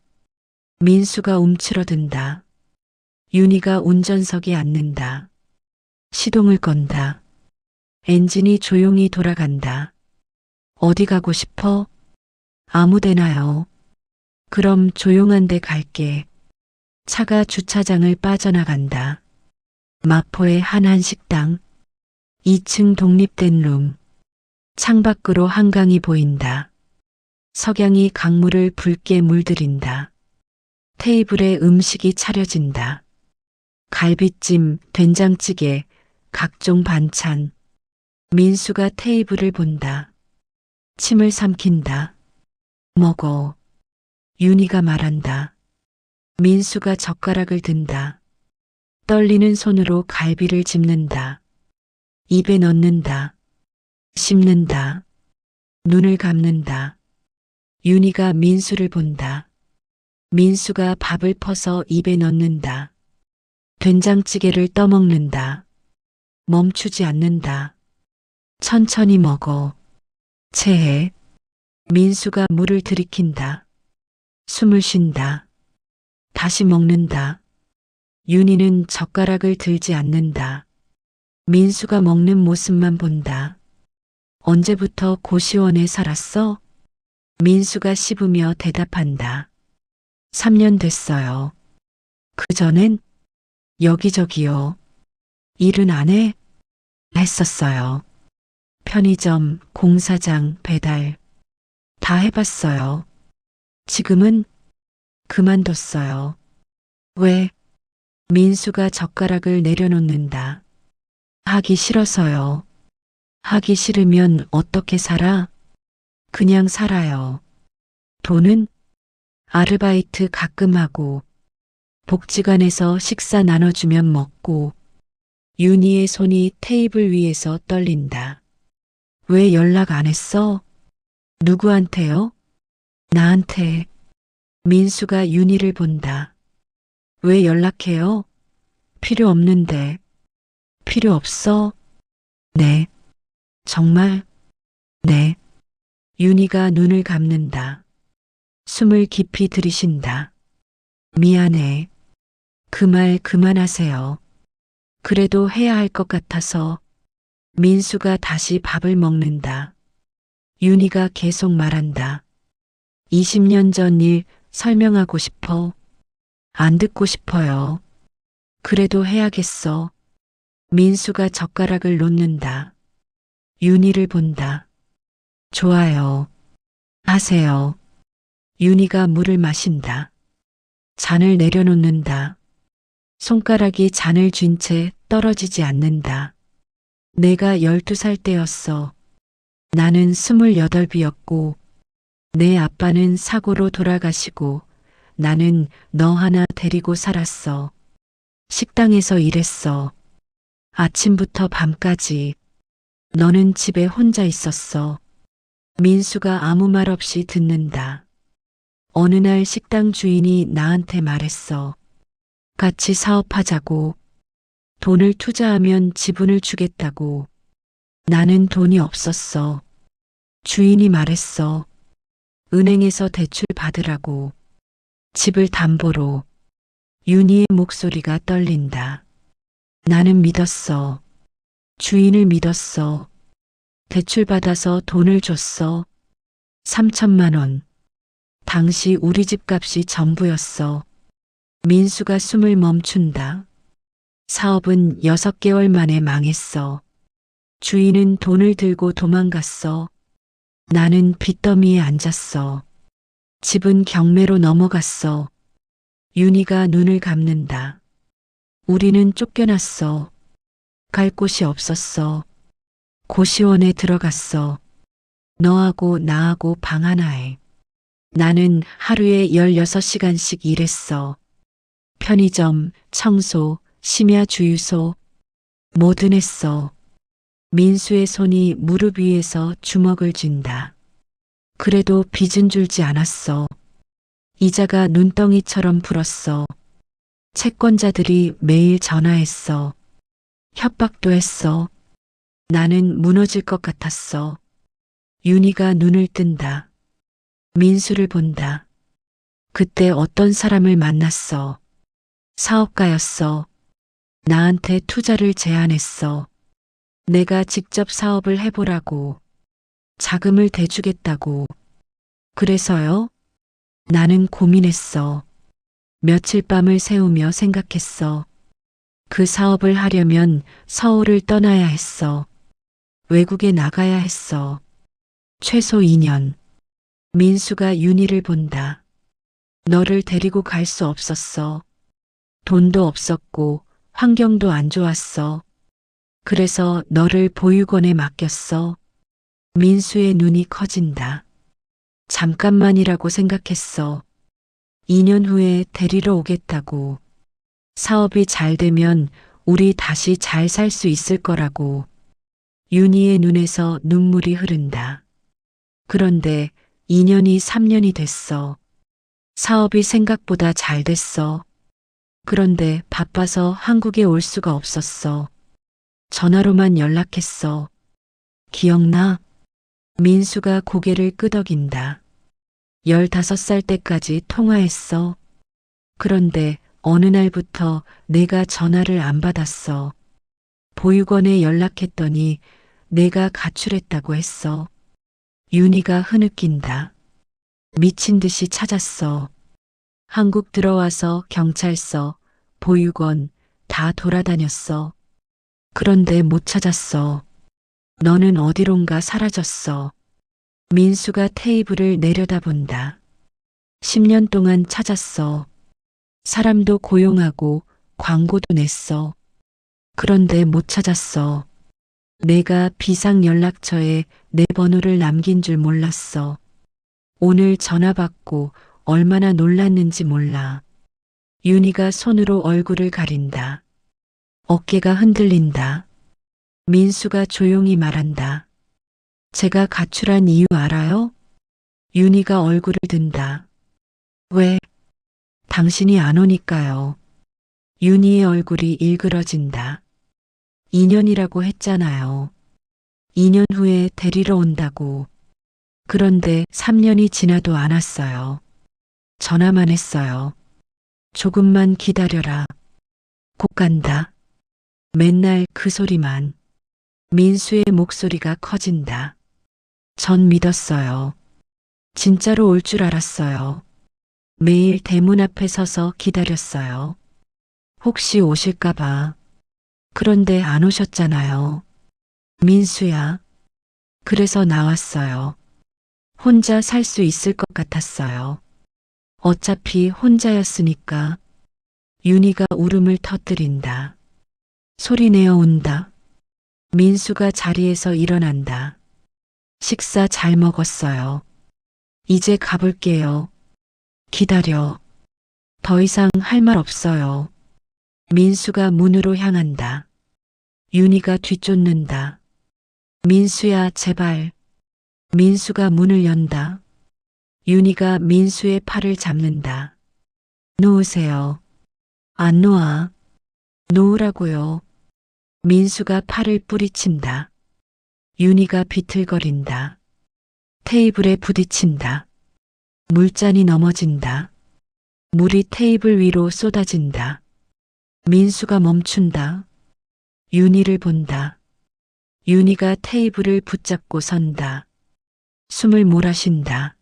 민수가 움츠러든다. 윤희가 운전석에 앉는다. 시동을 건다. 엔진이 조용히 돌아간다. 어디 가고 싶어? 아무 데나요. 그럼 조용한 데 갈게. 차가 주차장을 빠져나간다. 마포의 한 한식당. 2층 독립된 룸. 창밖으로 한강이 보인다. 석양이 강물을 붉게 물들인다. 테이블에 음식이 차려진다. 갈비찜, 된장찌개, 각종 반찬. 민수가 테이블을 본다. 침을 삼킨다. 먹어. 윤희가 말한다. 민수가 젓가락을 든다. 떨리는 손으로 갈비를 집는다. 입에 넣는다. 씹는다. 눈을 감는다. 윤희가 민수를 본다. 민수가 밥을 퍼서 입에 넣는다. 된장찌개를 떠먹는다. 멈추지 않는다. 천천히 먹어. 체해. 민수가 물을 들이킨다. 숨을 쉰다. 다시 먹는다. 윤희는 젓가락을 들지 않는다. 민수가 먹는 모습만 본다. 언제부터 고시원에 살았어? 민수가 씹으며 대답한다. 3년 됐어요. 그전엔 여기저기요. 일은 안 해? 했었어요. 편의점, 공사장, 배달. 다 해봤어요. 지금은 그만뒀어요. 왜? 민수가 젓가락을 내려놓는다. 하기 싫어서요. 하기 싫으면 어떻게 살아? 그냥 살아요. 돈은? 아르바이트 가끔 하고, 복지관에서 식사 나눠주면 먹고. 윤희의 손이 테이블 위에서 떨린다. 왜 연락 안 했어? 누구한테요? 나한테. 민수가 윤희를 본다. 왜 연락해요? 필요 없는데. 필요 없어? 네. 정말? 네. 윤희가 눈을 감는다. 숨을 깊이 들이쉰다. 미안해. 그 말 그만하세요. 그래도 해야 할 것 같아서. 민수가 다시 밥을 먹는다. 윤희가 계속 말한다. 20년 전 일 설명하고 싶어. 안 듣고 싶어요. 그래도 해야겠어. 민수가 젓가락을 놓는다. 윤희를 본다. 좋아요. 하세요. 윤희가 물을 마신다. 잔을 내려놓는다. 손가락이 잔을 쥔 채 떨어지지 않는다. 내가 12살 때였어. 나는 28이었고 내 아빠는 사고로 돌아가시고 나는 너 하나 데리고 살았어. 식당에서 일했어. 아침부터 밤까지. 너는 집에 혼자 있었어. 민수가 아무 말 없이 듣는다. 어느 날 식당 주인이 나한테 말했어. 같이 사업하자고. 돈을 투자하면 지분을 주겠다고. 나는 돈이 없었어. 주인이 말했어. 은행에서 대출 받으라고. 집을 담보로. 윤희의 목소리가 떨린다. 나는 믿었어. 주인을 믿었어. 대출 받아서 돈을 줬어. 3천만 원. 당시 우리 집 값이 전부였어. 민수가 숨을 멈춘다. 사업은 6개월 만에 망했어. 주인은 돈을 들고 도망갔어. 나는 빚더미에 앉았어. 집은 경매로 넘어갔어. 윤희가 눈을 감는다. 우리는 쫓겨났어. 갈 곳이 없었어. 고시원에 들어갔어. 너하고 나하고 방 하나에. 나는 하루에 16시간씩 일했어. 편의점, 청소, 심야 주유소, 뭐든 했어. 민수의 손이 무릎 위에서 주먹을 쥔다. 그래도 빚은 줄지 않았어. 이자가 눈덩이처럼 불었어. 채권자들이 매일 전화했어. 협박도 했어. 나는 무너질 것 같았어. 윤희가 눈을 뜬다. 민수를 본다. 그때 어떤 사람을 만났어. 사업가였어. 나한테 투자를 제안했어. 내가 직접 사업을 해보라고. 자금을 대주겠다고. 그래서요? 나는 고민했어. 며칠 밤을 새우며 생각했어. 그 사업을 하려면 서울을 떠나야 했어. 외국에 나가야 했어. 최소 2년. 민수가 윤희를 본다. 너를 데리고 갈 수 없었어. 돈도 없었고 환경도 안 좋았어. 그래서 너를 보육원에 맡겼어. 민수의 눈이 커진다. 잠깐만이라고 생각했어. 2년 후에 데리러 오겠다고. 사업이 잘 되면 우리 다시 잘 살 수 있을 거라고. 윤희의 눈에서 눈물이 흐른다. 그런데 2년이 3년이 됐어. 사업이 생각보다 잘 됐어. 그런데 바빠서 한국에 올 수가 없었어. 전화로만 연락했어. 기억나? 민수가 고개를 끄덕인다. 15살 때까지 통화했어. 그런데 어느 날부터 내가 전화를 안 받았어. 보육원에 연락했더니 내가 가출했다고 했어. 윤희가 흐느낀다. 미친 듯이 찾았어. 한국 들어와서 경찰서, 보육원 다 돌아다녔어. 그런데 못 찾았어. 너는 어디론가 사라졌어. 민수가 테이블을 내려다본다. 10년 동안 찾았어. 사람도 고용하고 광고도 냈어. 그런데 못 찾았어. 내가 비상연락처에 내 번호를 남긴 줄 몰랐어. 오늘 전화 받고 얼마나 놀랐는지 몰라. 윤희가 손으로 얼굴을 가린다. 어깨가 흔들린다. 민수가 조용히 말한다. 제가 가출한 이유 알아요? 윤희가 얼굴을 든다. 왜? 당신이 안 오니까요. 윤희의 얼굴이 일그러진다. 2년이라고 했잖아요. 2년 후에 데리러 온다고. 그런데 3년이 지나도 안 왔어요. 전화만 했어요. 조금만 기다려라. 곧 간다. 맨날 그 소리만. 민수의 목소리가 커진다. 전 믿었어요. 진짜로 올 줄 알았어요. 매일 대문 앞에 서서 기다렸어요. 혹시 오실까봐. 그런데 안 오셨잖아요. 민수야. 그래서 나왔어요. 혼자 살 수 있을 것 같았어요. 어차피 혼자였으니까. 윤희가 울음을 터뜨린다. 소리내어 운다. 민수가 자리에서 일어난다. 식사 잘 먹었어요. 이제 가볼게요. 기다려. 더 이상 할 말 없어요. 민수가 문으로 향한다. 윤희가 뒤쫓는다. 민수야, 제발. 민수가 문을 연다. 윤희가 민수의 팔을 잡는다. 놓으세요. 안 놓아. 놓으라고요. 민수가 팔을 뿌리친다. 윤희가 비틀거린다. 테이블에 부딪힌다. 물잔이 넘어진다. 물이 테이블 위로 쏟아진다. 민수가 멈춘다. 윤희를 본다. 윤희가 테이블을 붙잡고 선다. 숨을 몰아쉰다.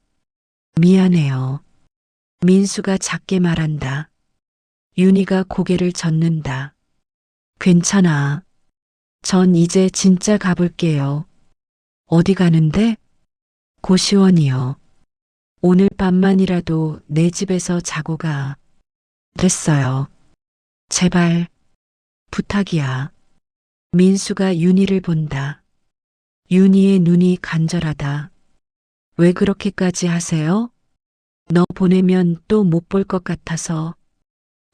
미안해요. 민수가 작게 말한다. 윤희가 고개를 젓는다. 괜찮아. 전 이제 진짜 가볼게요. 어디 가는데? 고시원이요. 오늘 밤만이라도 내 집에서 자고 가. 됐어요. 제발. 부탁이야. 민수가 윤희를 본다. 윤희의 눈이 간절하다. 왜 그렇게까지 하세요? 너 보내면 또 못 볼 것 같아서.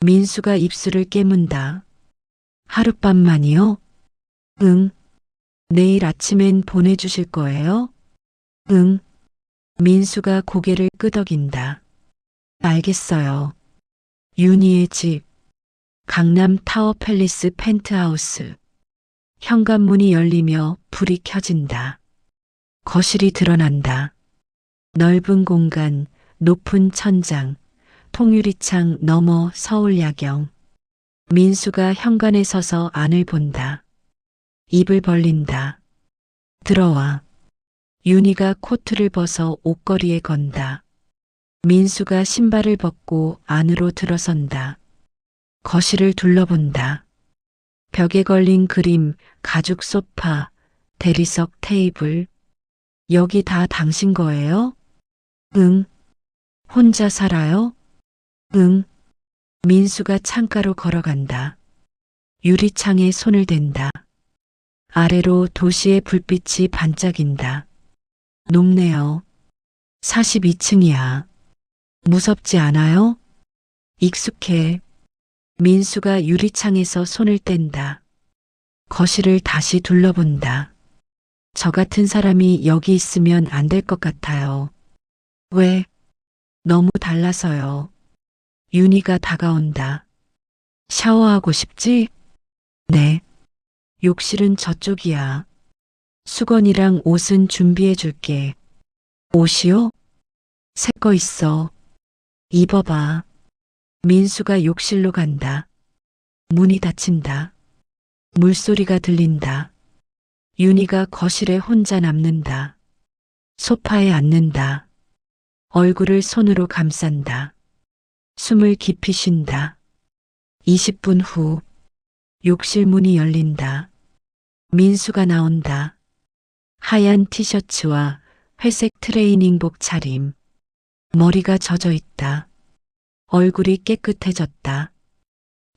민수가 입술을 깨문다. 하룻밤만이요? 응. 내일 아침엔 보내주실 거예요? 응. 민수가 고개를 끄덕인다. 알겠어요. 윤희의 집. 강남 타워 팰리스 펜트하우스. 현관문이 열리며 불이 켜진다. 거실이 드러난다. 넓은 공간, 높은 천장, 통유리창 너머 서울 야경. 민수가 현관에 서서 안을 본다. 입을 벌린다. 들어와. 윤희가 코트를 벗어 옷걸이에 건다. 민수가 신발을 벗고 안으로 들어선다. 거실을 둘러본다. 벽에 걸린 그림, 가죽 소파, 대리석 테이블. 여기 다 당신 거예요? 응. 혼자 살아요? 응. 민수가 창가로 걸어간다. 유리창에 손을 댄다. 아래로 도시의 불빛이 반짝인다. 높네요. 42층이야. 무섭지 않아요? 익숙해. 민수가 유리창에서 손을 뗀다. 거실을 다시 둘러본다. 저 같은 사람이 여기 있으면 안 될 것 같아요. 왜? 너무 달라서요. 윤희가 다가온다. 샤워하고 싶지? 네. 욕실은 저쪽이야. 수건이랑 옷은 준비해 줄게. 옷이요? 새 거 있어. 입어봐. 민수가 욕실로 간다. 문이 닫힌다. 물소리가 들린다. 윤희가 거실에 혼자 남는다. 소파에 앉는다. 얼굴을 손으로 감싼다. 숨을 깊이 쉰다. 20분 후 욕실 문이 열린다. 민수가 나온다. 하얀 티셔츠와 회색 트레이닝복 차림. 머리가 젖어 있다. 얼굴이 깨끗해졌다.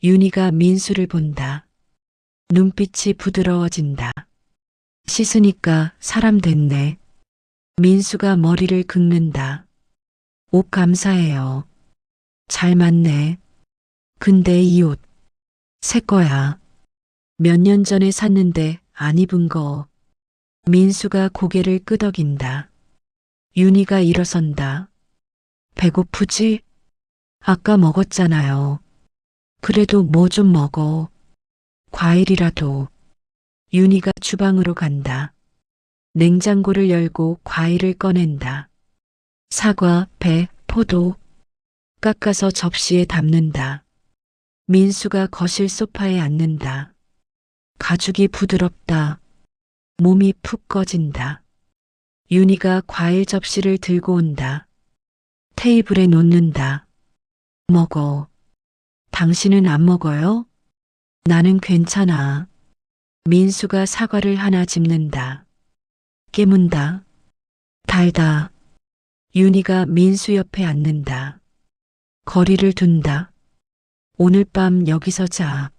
윤희가 민수를 본다. 눈빛이 부드러워진다. 씻으니까 사람 됐네. 민수가 머리를 긁는다. 옷 감사해요. 잘 맞네. 근데 이 옷, 새 거야. 몇 년 전에 샀는데 안 입은 거. 민수가 고개를 끄덕인다. 윤희가 일어선다. 배고프지? 아까 먹었잖아요. 그래도 뭐 좀 먹어. 과일이라도. 윤희가 주방으로 간다. 냉장고를 열고 과일을 꺼낸다. 사과, 배, 포도. 깎아서 접시에 담는다. 민수가 거실 소파에 앉는다. 가죽이 부드럽다. 몸이 푹 꺼진다. 윤희가 과일 접시를 들고 온다. 테이블에 놓는다. 먹어. 당신은 안 먹어요? 나는 괜찮아. 민수가 사과를 하나 집는다. 깨문다. 달다. 윤희가 민수 옆에 앉는다. 거리를 둔다. 오늘 밤 여기서 자.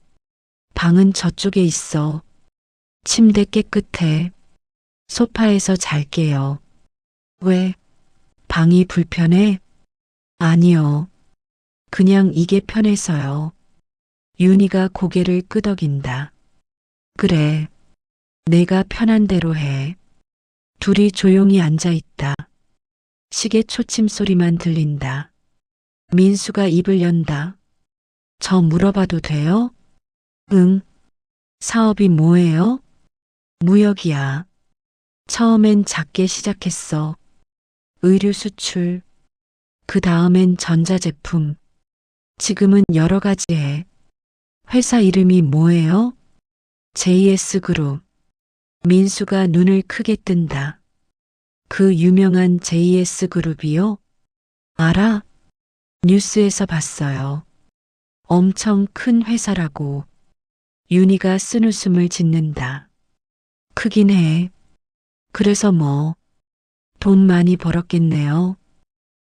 방은 저쪽에 있어. 침대 깨끗해. 소파에서 잘게요. 왜? 방이 불편해? 아니요. 그냥 이게 편해서요. 윤희가 고개를 끄덕인다. 그래, 내가 편한 대로 해. 둘이 조용히 앉아 있다. 시계 초침 소리만 들린다. 민수가 입을 연다. 저 물어봐도 돼요? 응. 사업이 뭐예요? 무역이야. 처음엔 작게 시작했어. 의류 수출. 그 다음엔 전자제품. 지금은 여러 가지 해. 회사 이름이 뭐예요? JS그룹. 민수가 눈을 크게 뜬다. 그 유명한 JS그룹이요? 알아? 뉴스에서 봤어요. 엄청 큰 회사라고. 윤희가 쓴웃음을 짓는다. 크긴 해. 그래서 뭐, 돈 많이 벌었겠네요.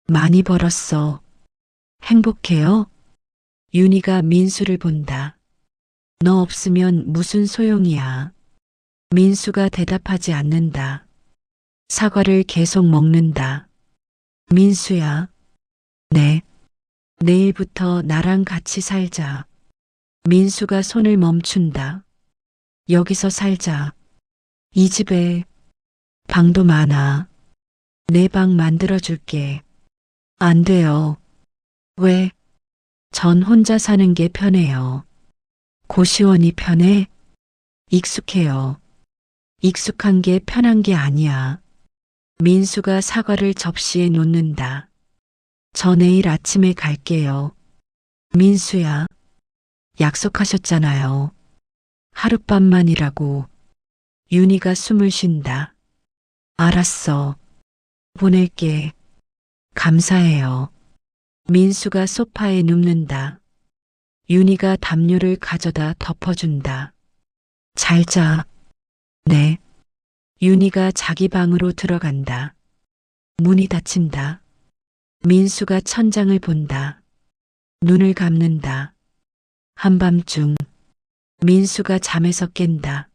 많이 벌었어. 행복해요? 윤희가 민수를 본다. 너 없으면 무슨 소용이야. 민수가 대답하지 않는다. 사과를 계속 먹는다. 민수야. 네. 내일부터 나랑 같이 살자. 민수가 손을 멈춘다. 여기서 살자. 이 집에 방도 많아. 내 방 만들어줄게. 안 돼요. 왜? 전 혼자 사는 게 편해요. 고시원이 편해? 익숙해요. 익숙한 게 편한 게 아니야. 민수가 사과를 접시에 놓는다. 저 내일 아침에 갈게요. 민수야, 약속하셨잖아요. 하룻밤만이라고. 윤희가 숨을 쉰다. 알았어. 보낼게. 감사해요. 민수가 소파에 눕는다. 윤희가 담요를 가져다 덮어준다. 잘 자. 네. 윤희가 자기 방으로 들어간다. 문이 닫힌다. 민수가 천장을 본다. 눈을 감는다. 한밤중 민수가 잠에서 깬다.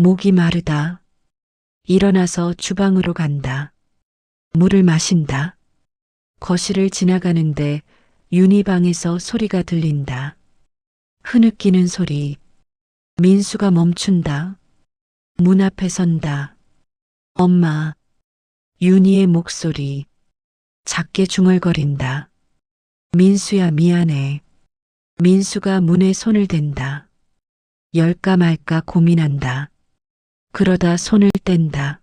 목이 마르다. 일어나서 주방으로 간다. 물을 마신다. 거실을 지나가는데 윤희 방에서 소리가 들린다. 흐느끼는 소리. 민수가 멈춘다. 문 앞에 선다. 엄마. 윤희의 목소리. 작게 중얼거린다. 민수야 미안해. 민수가 문에 손을 댄다. 열까 말까 고민한다. 그러다 손을 뗀다.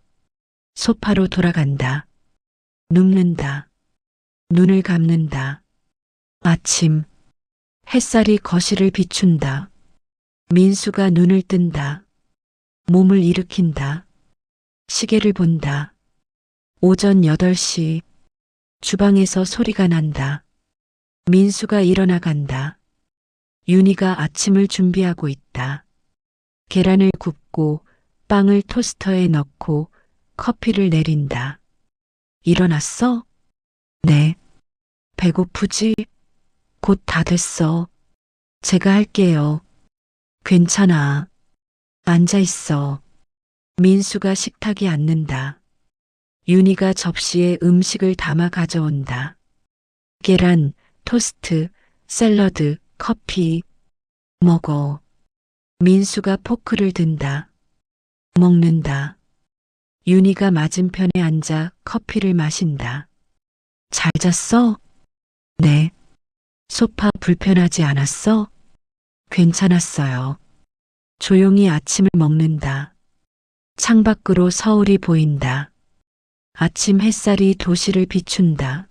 소파로 돌아간다. 눕는다. 눈을 감는다. 아침. 햇살이 거실을 비춘다. 민수가 눈을 뜬다. 몸을 일으킨다. 시계를 본다. 오전 8시. 주방에서 소리가 난다. 민수가 일어나 간다. 윤희가 아침을 준비하고 있다. 계란을 굽고 빵을 토스터에 넣고 커피를 내린다. 일어났어? 네. 배고프지? 곧 다 됐어. 제가 할게요. 괜찮아. 앉아 있어. 민수가 식탁에 앉는다. 윤희가 접시에 음식을 담아 가져온다. 계란, 토스트, 샐러드, 커피. 먹어. 민수가 포크를 든다. 먹는다. 윤희가 맞은편에 앉아 커피를 마신다. 잘 잤어? 네. 소파 불편하지 않았어? 괜찮았어요. 조용히 아침을 먹는다. 창밖으로 서울이 보인다. 아침 햇살이 도시를 비춘다.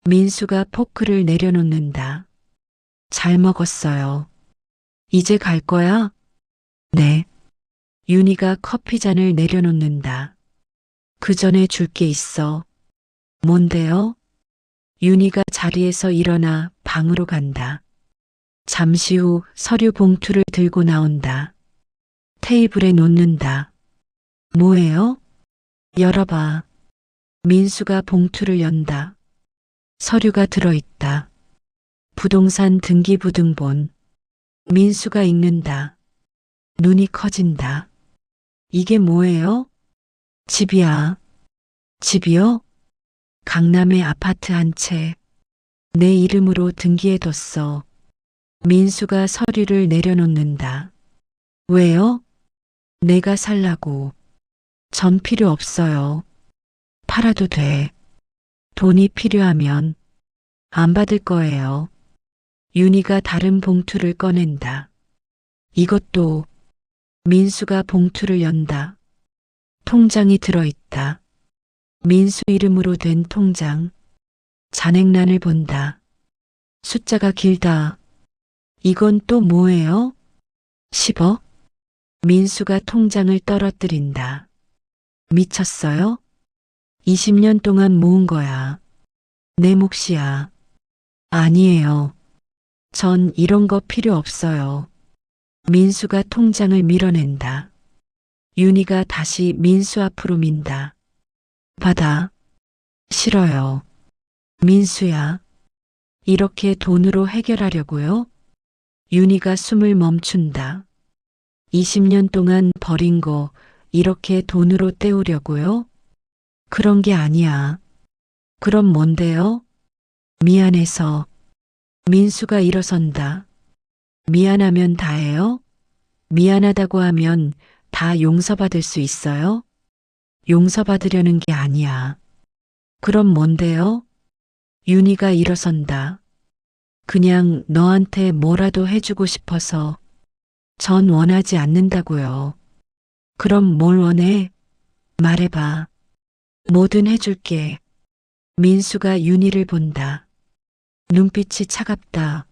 민수가 포크를 내려놓는다. 잘 먹었어요. 이제 갈 거야? 네. 윤희가 커피잔을 내려놓는다. 그 전에 줄 게 있어. 뭔데요? 윤희가 자리에서 일어나 방으로 간다. 잠시 후 서류 봉투를 들고 나온다. 테이블에 놓는다. 뭐예요? 열어봐. 민수가 봉투를 연다. 서류가 들어있다. 부동산 등기부등본. 민수가 읽는다. 눈이 커진다. 이게 뭐예요? 집이야. 집이요? 강남에 아파트 한 채. 내 이름으로 등기해뒀어. 민수가 서류를 내려놓는다. 왜요? 내가 살라고. 전 필요 없어요. 팔아도 돼. 돈이 필요하면 안 받을 거예요. 윤희가 다른 봉투를 꺼낸다. 이것도. 민수가 봉투를 연다. 통장이 들어있다. 민수 이름으로 된 통장. 잔액란을 본다. 숫자가 길다. 이건 또 뭐예요? 10억? 민수가 통장을 떨어뜨린다. 미쳤어요? 20년 동안 모은 거야. 내 몫이야. 아니에요. 전 이런 거 필요 없어요. 민수가 통장을 밀어낸다. 윤희가 다시 민수 앞으로 민다. 받아. 싫어요. 민수야. 이렇게 돈으로 해결하려고요? 윤희가 숨을 멈춘다. 20년 동안 버린 거 이렇게 돈으로 때우려고요? 그런 게 아니야. 그럼 뭔데요? 미안해서. 민수가 일어선다. 미안하면 다해요? 미안하다고 하면 다 용서받을 수 있어요? 용서받으려는 게 아니야. 그럼 뭔데요? 윤희가 일어선다. 그냥 너한테 뭐라도 해주고 싶어서. 전 원하지 않는다고요. 그럼 뭘 원해? 말해봐. 뭐든 해줄게. 민수가 윤희를 본다. 눈빛이 차갑다.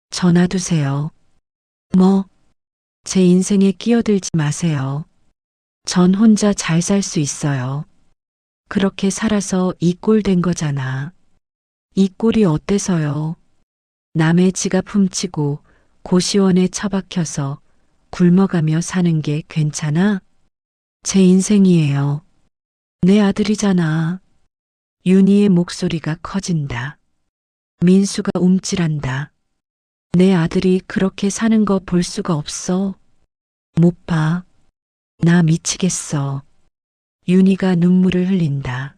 전화두세요. 뭐? 제 인생에 끼어들지 마세요. 전 혼자 잘 살 수 있어요. 그렇게 살아서 이 꼴 된 거잖아. 이 꼴이 어때서요? 남의 지갑 훔치고 고시원에 처박혀서 굶어가며 사는 게 괜찮아? 제 인생이에요. 내 아들이잖아. 윤희의 목소리가 커진다. 민수가 움찔한다. 내 아들이 그렇게 사는 거 볼 수가 없어. 못 봐. 나 미치겠어. 윤희가 눈물을 흘린다.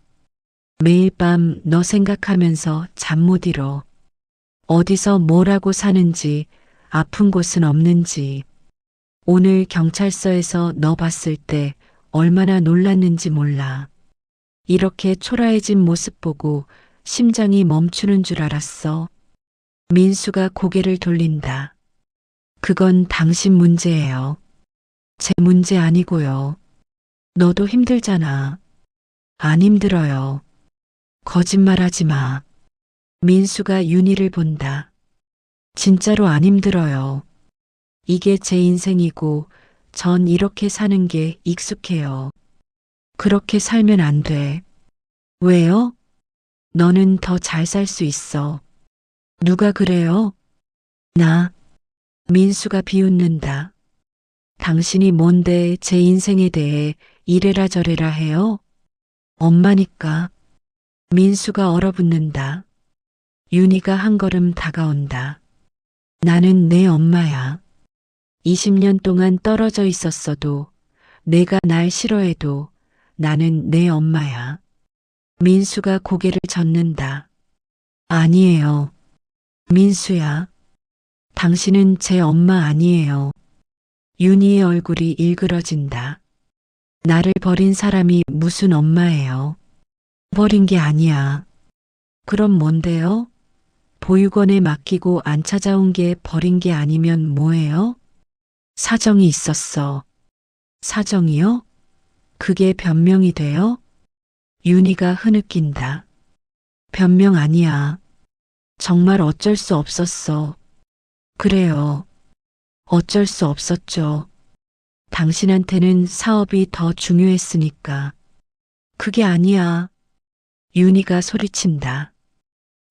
매일 밤 너 생각하면서 잠 못 이뤄. 어디서 뭐라고 사는지, 아픈 곳은 없는지. 오늘 경찰서에서 너 봤을 때 얼마나 놀랐는지 몰라. 이렇게 초라해진 모습 보고 심장이 멈추는 줄 알았어. 민수가 고개를 돌린다. 그건 당신 문제예요. 제 문제 아니고요. 너도 힘들잖아. 안 힘들어요. 거짓말하지 마. 민수가 윤희를 본다. 진짜로 안 힘들어요. 이게 제 인생이고 전 이렇게 사는 게 익숙해요. 그렇게 살면 안 돼. 왜요? 너는 더 잘 살 수 있어. 누가 그래요? 나. 민수가 비웃는다. 당신이 뭔데 제 인생에 대해 이래라 저래라 해요? 엄마니까. 민수가 얼어붙는다. 윤희가 한 걸음 다가온다. 나는 내 엄마야. 20년 동안 떨어져 있었어도 내가 날 싫어해도 나는 내 엄마야. 민수가 고개를 젓는다. 아니에요. 민수야. 당신은 제 엄마 아니에요. 윤희의 얼굴이 일그러진다. 나를 버린 사람이 무슨 엄마예요. 버린 게 아니야. 그럼 뭔데요? 보육원에 맡기고 안 찾아온 게 버린 게 아니면 뭐예요? 사정이 있었어. 사정이요? 그게 변명이 돼요? 윤희가 흐느낀다. 변명 아니야. 정말 어쩔 수 없었어. 그래요. 어쩔 수 없었죠. 당신한테는 사업이 더 중요했으니까. 그게 아니야. 윤희가 소리친다.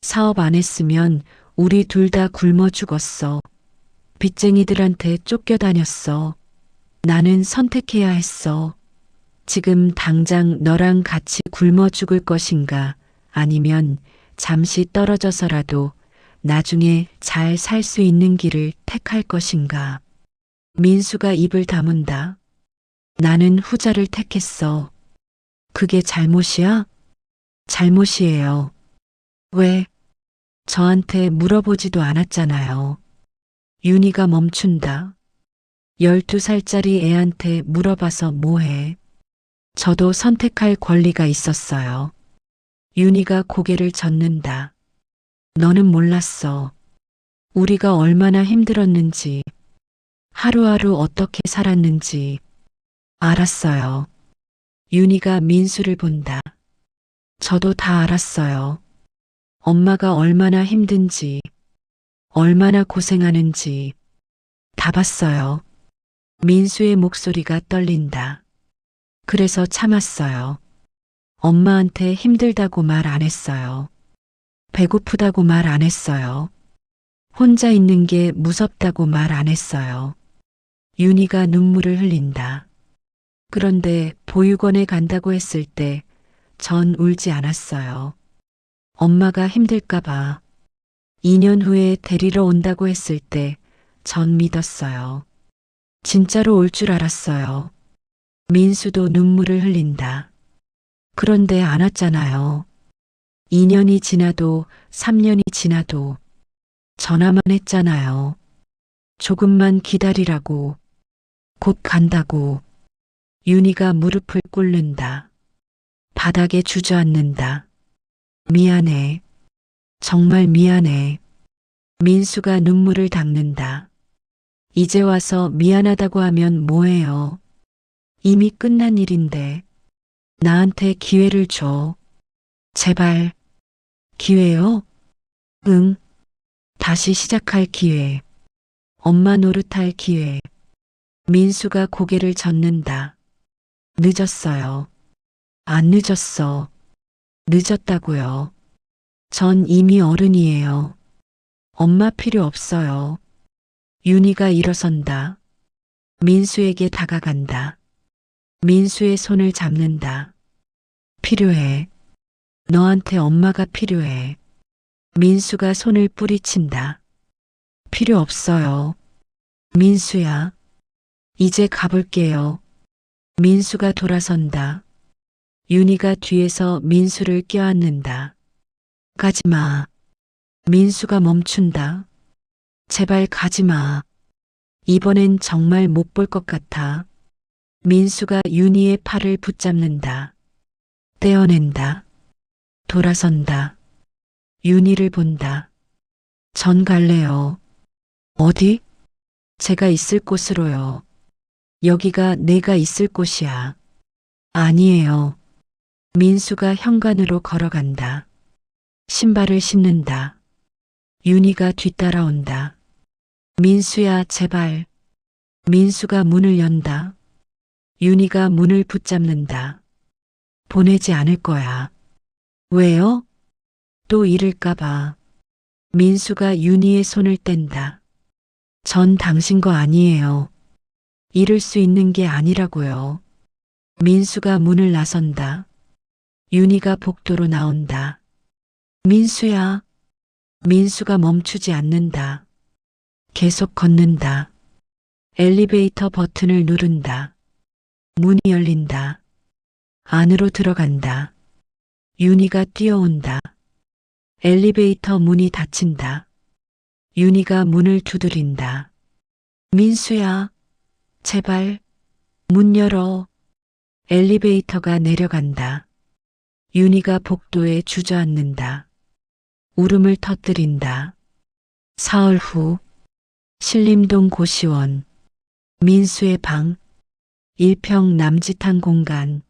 사업 안 했으면 우리 둘 다 굶어 죽었어. 빚쟁이들한테 쫓겨다녔어. 나는 선택해야 했어. 지금 당장 너랑 같이 굶어 죽을 것인가 아니면 잠시 떨어져서라도 나중에 잘 살 수 있는 길을 택할 것인가. 민수가 입을 다문다. 나는 후자를 택했어. 그게 잘못이야? 잘못이에요. 왜? 저한테 물어보지도 않았잖아요. 윤희가 멈춘다. 12살짜리 애한테 물어봐서 뭐해. 저도 선택할 권리가 있었어요. 윤희가 고개를 젓는다. 너는 몰랐어. 우리가 얼마나 힘들었는지, 하루하루 어떻게 살았는지 알았어요. 윤희가 민수를 본다. 저도 다 알았어요. 엄마가 얼마나 힘든지, 얼마나 고생하는지 다 봤어요. 민수의 목소리가 떨린다. 그래서 참았어요. 엄마한테 힘들다고 말 안 했어요. 배고프다고 말 안 했어요. 혼자 있는 게 무섭다고 말 안 했어요. 윤희가 눈물을 흘린다. 그런데 보육원에 간다고 했을 때 전 울지 않았어요. 엄마가 힘들까봐 2년 후에 데리러 온다고 했을 때 전 믿었어요. 진짜로 올 줄 알았어요. 민수도 눈물을 흘린다. 그런데 안 왔잖아요. 2년이 지나도 3년이 지나도 전화만 했잖아요. 조금만 기다리라고, 곧 간다고. 윤희가 무릎을 꿇는다. 바닥에 주저앉는다. 미안해. 정말 미안해. 민수가 눈물을 닦는다. 이제 와서 미안하다고 하면 뭐해요. 이미 끝난 일인데 나한테 기회를 줘. 제발. 기회요? 응. 다시 시작할 기회. 엄마 노릇할 기회. 민수가 고개를 젓는다. 늦었어요. 안 늦었어. 늦었다고요. 전 이미 어른이에요. 엄마 필요 없어요. 윤희가 일어선다. 민수에게 다가간다. 민수의 손을 잡는다. 필요해. 너한테 엄마가 필요해. 민수가 손을 뿌리친다. 필요 없어요. 민수야. 이제 가볼게요. 민수가 돌아선다. 윤희가 뒤에서 민수를 껴안는다. 가지마. 민수가 멈춘다. 제발 가지마. 이번엔 정말 못 볼 것 같아. 민수가 윤희의 팔을 붙잡는다. 떼어낸다. 돌아선다. 윤희를 본다. 전 갈래요. 어디? 제가 있을 곳으로요. 여기가 내가 있을 곳이야. 아니에요. 민수가 현관으로 걸어간다. 신발을 신는다. 윤희가 뒤따라온다. 민수야, 제발. 민수가 문을 연다. 윤희가 문을 붙잡는다. 보내지 않을 거야. 왜요? 또 잃을까봐. 민수가 윤희의 손을 뗀다. 전 당신 거 아니에요. 잃을 수 있는 게 아니라고요. 민수가 문을 나선다. 윤희가 복도로 나온다. 민수야. 민수가 멈추지 않는다. 계속 걷는다. 엘리베이터 버튼을 누른다. 문이 열린다. 안으로 들어간다. 윤희가 뛰어온다. 엘리베이터 문이 닫힌다. 윤희가 문을 두드린다. 민수야, 제발 문 열어. 엘리베이터가 내려간다. 윤희가 복도에 주저앉는다. 울음을 터뜨린다. 사흘 후 신림동 고시원. 민수의 방. 1평 남짓한 공간.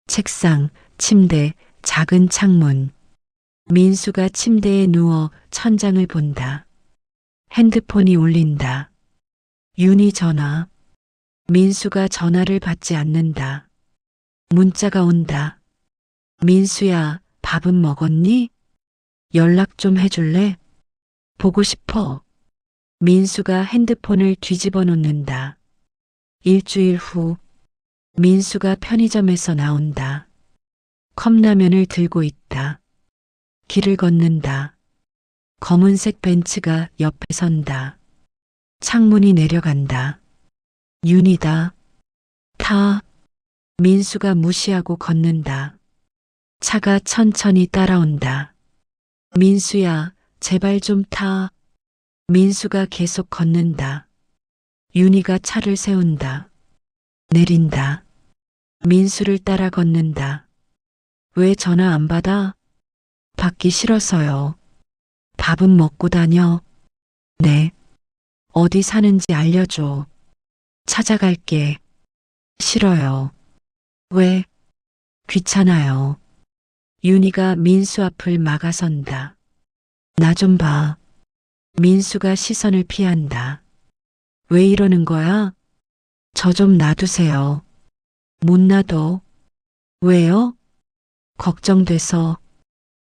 책상, 침대, 작은 창문. 민수가 침대에 누워 천장을 본다. 핸드폰이 울린다. 윤희 전화. 민수가 전화를 받지 않는다. 문자가 온다. 민수야, 밥은 먹었니? 연락 좀 해줄래? 보고 싶어. 민수가 핸드폰을 뒤집어 놓는다. 일주일 후 민수가 편의점에서 나온다. 컵라면을 들고 있다. 길을 걷는다. 검은색 벤츠가 옆에 선다. 창문이 내려간다. 윤희다. 타. 민수가 무시하고 걷는다. 차가 천천히 따라온다. 민수야, 제발 좀 타. 민수가 계속 걷는다. 윤희가 차를 세운다. 내린다. 민수를 따라 걷는다. 왜 전화 안 받아? 받기 싫어서요. 밥은 먹고 다녀. 네. 어디 사는지 알려줘. 찾아갈게. 싫어요. 왜? 귀찮아요. 윤희가 민수 앞을 막아선다. 나 좀 봐. 민수가 시선을 피한다. 왜 이러는 거야? 저 좀 놔두세요. 못 놔둬. 왜요? 걱정돼서.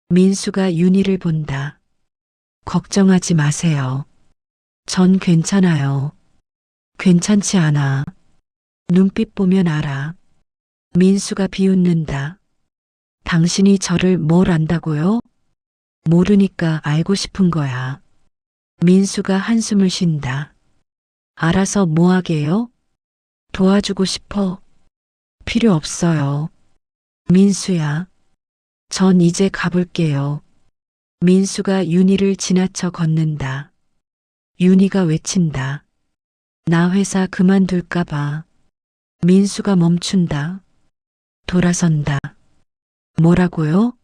민수가 윤희를 본다. 걱정하지 마세요. 전 괜찮아요. 괜찮지 않아. 눈빛 보면 알아. 민수가 비웃는다. 당신이 저를 뭘 안다고요? 모르니까 알고 싶은 거야. 민수가 한숨을 쉰다. 알아서 뭐 하게요? 도와주고 싶어. 필요 없어요. 민수야. 전 이제 가볼게요. 민수가 윤희를 지나쳐 걷는다. 윤희가 외친다. 나 회사 그만둘까봐. 민수가 멈춘다. 돌아선다. 뭐라고요?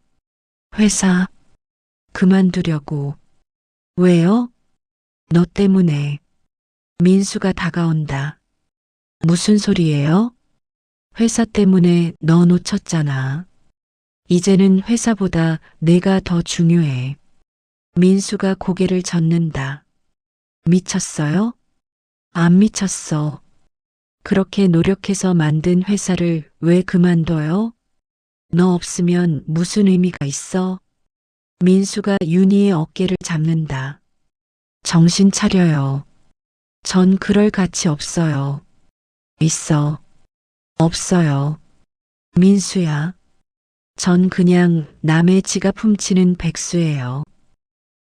회사 그만두려고. 왜요? 너 때문에. 민수가 다가온다. 무슨 소리예요? 회사 때문에 너 놓쳤잖아. 이제는 회사보다 내가 더 중요해. 민수가 고개를 젓는다. 미쳤어요? 안 미쳤어. 그렇게 노력해서 만든 회사를 왜 그만둬요? 너 없으면 무슨 의미가 있어? 민수가 윤희의 어깨를 잡는다. 정신 차려요. 전 그럴 가치 없어요. 있어. 없어요. 민수야. 전 그냥 남의 지갑 훔치는 백수예요.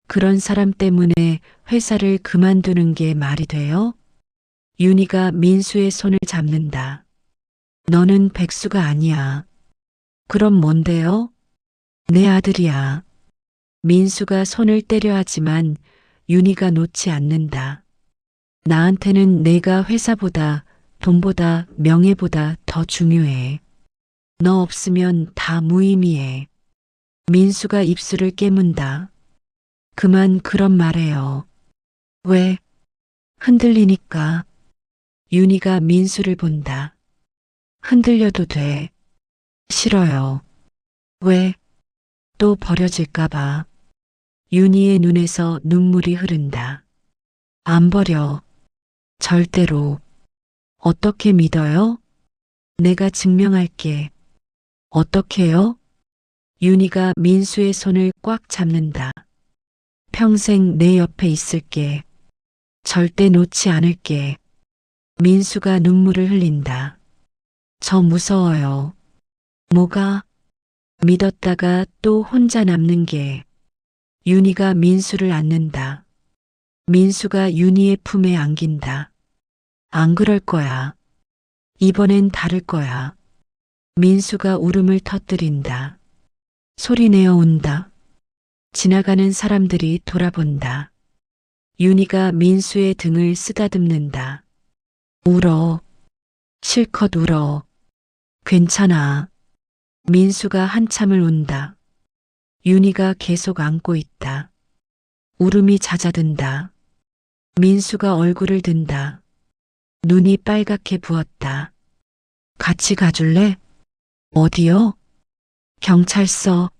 그런 사람 때문에 회사를 그만두는 게 말이 돼요? 윤희가 민수의 손을 잡는다. 너는 백수가 아니야. 그럼 뭔데요? 내 아들이야. 민수가 손을 때려 하지만 윤희가 놓지 않는다. 나한테는 내가 회사보다 돈보다 명예보다 더 중요해. 너 없으면 다 무의미해. 민수가 입술을 깨문다. 그만 그런 말해요. 왜? 흔들리니까. 윤희가 민수를 본다. 흔들려도 돼. 싫어요. 왜? 또 버려질까봐. 윤희의 눈에서 눈물이 흐른다. 안 버려. 절대로. 어떻게 믿어요? 내가 증명할게. 어떻게요? 윤희가 민수의 손을 꽉 잡는다. 평생 내 옆에 있을게. 절대 놓지 않을게. 민수가 눈물을 흘린다. 저 무서워요. 뭐가? 믿었다가 또 혼자 남는 게. 윤희가 민수를 안는다. 민수가 윤희의 품에 안긴다. 안 그럴 거야. 이번엔 다를 거야. 민수가 울음을 터뜨린다. 소리내어 운다. 지나가는 사람들이 돌아본다. 윤희가 민수의 등을 쓰다듬는다. 울어. 실컷 울어. 괜찮아. 민수가 한참을 운다. 윤희가 계속 안고 있다. 울음이 잦아든다. 민수가 얼굴을 든다. 눈이 빨갛게 부었다. 같이 가줄래? 어디요? 경찰서.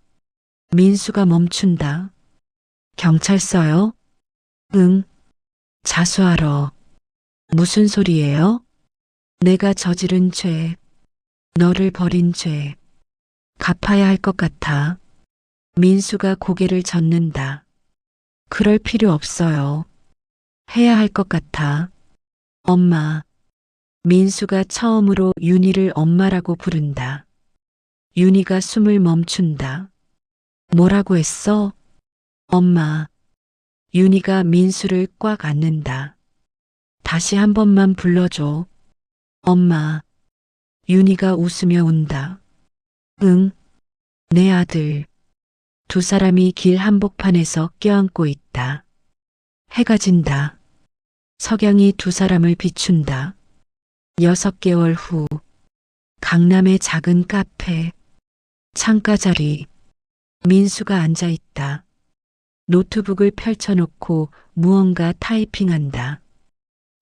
민수가 멈춘다. 경찰서요? 응. 자수하러. 무슨 소리예요? 내가 저지른 죄. 너를 버린 죄. 갚아야 할 것 같아. 민수가 고개를 젓는다. 그럴 필요 없어요. 해야 할 것 같아. 엄마. 민수가 처음으로 윤희를 엄마라고 부른다. 윤희가 숨을 멈춘다. 뭐라고 했어? 엄마. 윤희가 민수를 꽉 안는다. 다시 한 번만 불러줘. 엄마. 윤희가 웃으며 운다. 응. 내 아들. 두 사람이 길 한복판에서 껴안고 있다. 해가 진다. 석양이 두 사람을 비춘다. 6개월 후 강남의 작은 카페 창가 자리 민수가 앉아 있다. 노트북을 펼쳐놓고 무언가 타이핑한다.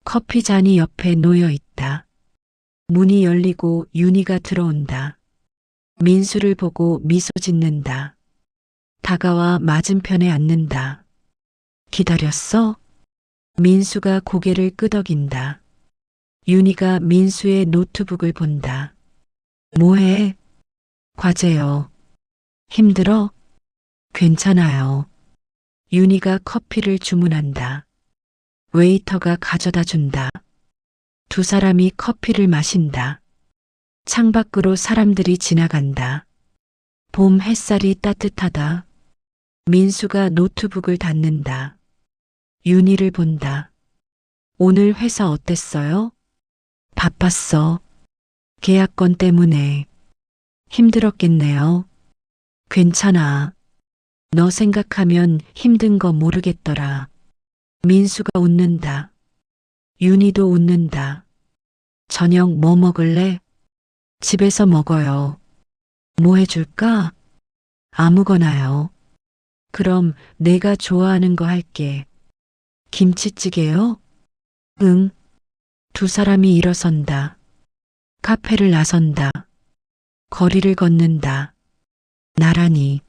커피 잔이 옆에 놓여 있다. 문이 열리고 윤희가 들어온다. 민수를 보고 미소 짓는다. 다가와 맞은편에 앉는다. 기다렸어? 민수가 고개를 끄덕인다. 윤희가 민수의 노트북을 본다. 뭐해? 과제요. 힘들어? 괜찮아요. 윤희가 커피를 주문한다. 웨이터가 가져다 준다. 두 사람이 커피를 마신다. 창밖으로 사람들이 지나간다. 봄 햇살이 따뜻하다. 민수가 노트북을 닫는다. 윤희를 본다. 오늘 회사 어땠어요? 바빴어. 계약건 때문에. 힘들었겠네요. 괜찮아. 너 생각하면 힘든 거 모르겠더라. 민수가 웃는다. 윤희도 웃는다. 저녁 뭐 먹을래? 집에서 먹어요. 뭐 해줄까? 아무거나요. 그럼 내가 좋아하는 거 할게. 김치찌개요? 응. 두 사람이 일어선다. 카페를 나선다. 거리를 걷는다. 나란히.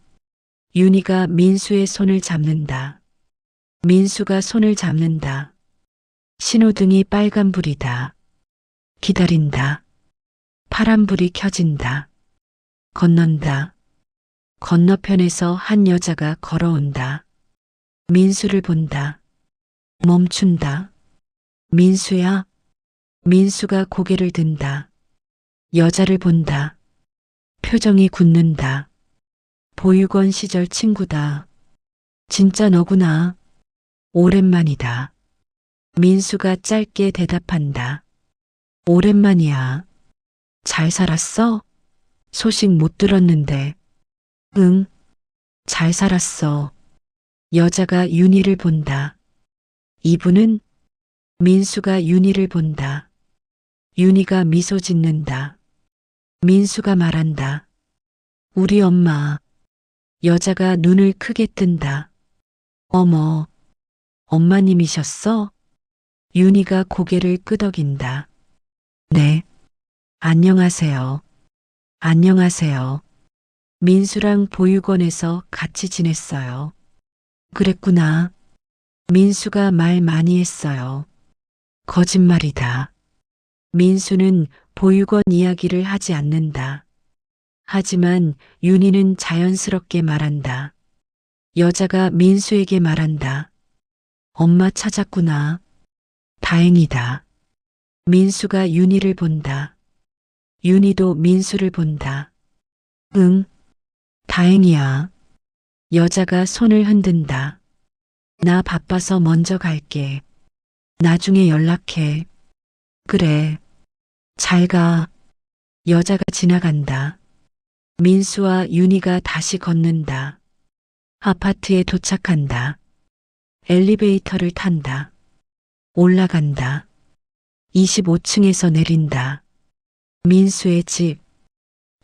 윤희가 민수의 손을 잡는다. 민수가 손을 잡는다. 신호등이 빨간불이다. 기다린다. 파란불이 켜진다. 건넌다. 건너편에서 한 여자가 걸어온다. 민수를 본다. 멈춘다. 민수야? 민수가 고개를 든다. 여자를 본다. 표정이 굳는다. 보육원 시절 친구다. 진짜 너구나. 오랜만이다. 민수가 짧게 대답한다. 오랜만이야. 잘 살았어? 소식 못 들었는데. 응, 잘 살았어. 여자가 윤희를 본다. 이분은? 민수가 윤희를 본다. 윤희가 미소 짓는다. 민수가 말한다. 우리 엄마. 여자가 눈을 크게 뜬다. 어머, 엄마님이셨어? 윤희가 고개를 끄덕인다. 네. 안녕하세요. 안녕하세요. 민수랑 보육원에서 같이 지냈어요. 그랬구나. 민수가 말 많이 했어요. 거짓말이다. 민수는 보육원 이야기를 하지 않는다. 하지만 윤희는 자연스럽게 말한다. 여자가 민수에게 말한다. 엄마 찾았구나. 다행이다. 민수가 윤희를 본다. 윤희도 민수를 본다. 응, 다행이야. 여자가 손을 흔든다. 나 바빠서 먼저 갈게. 나중에 연락해. 그래. 잘 가. 여자가 지나간다. 민수와 윤희가 다시 걷는다. 아파트에 도착한다. 엘리베이터를 탄다. 올라간다. 25층에서 내린다. 민수의 집.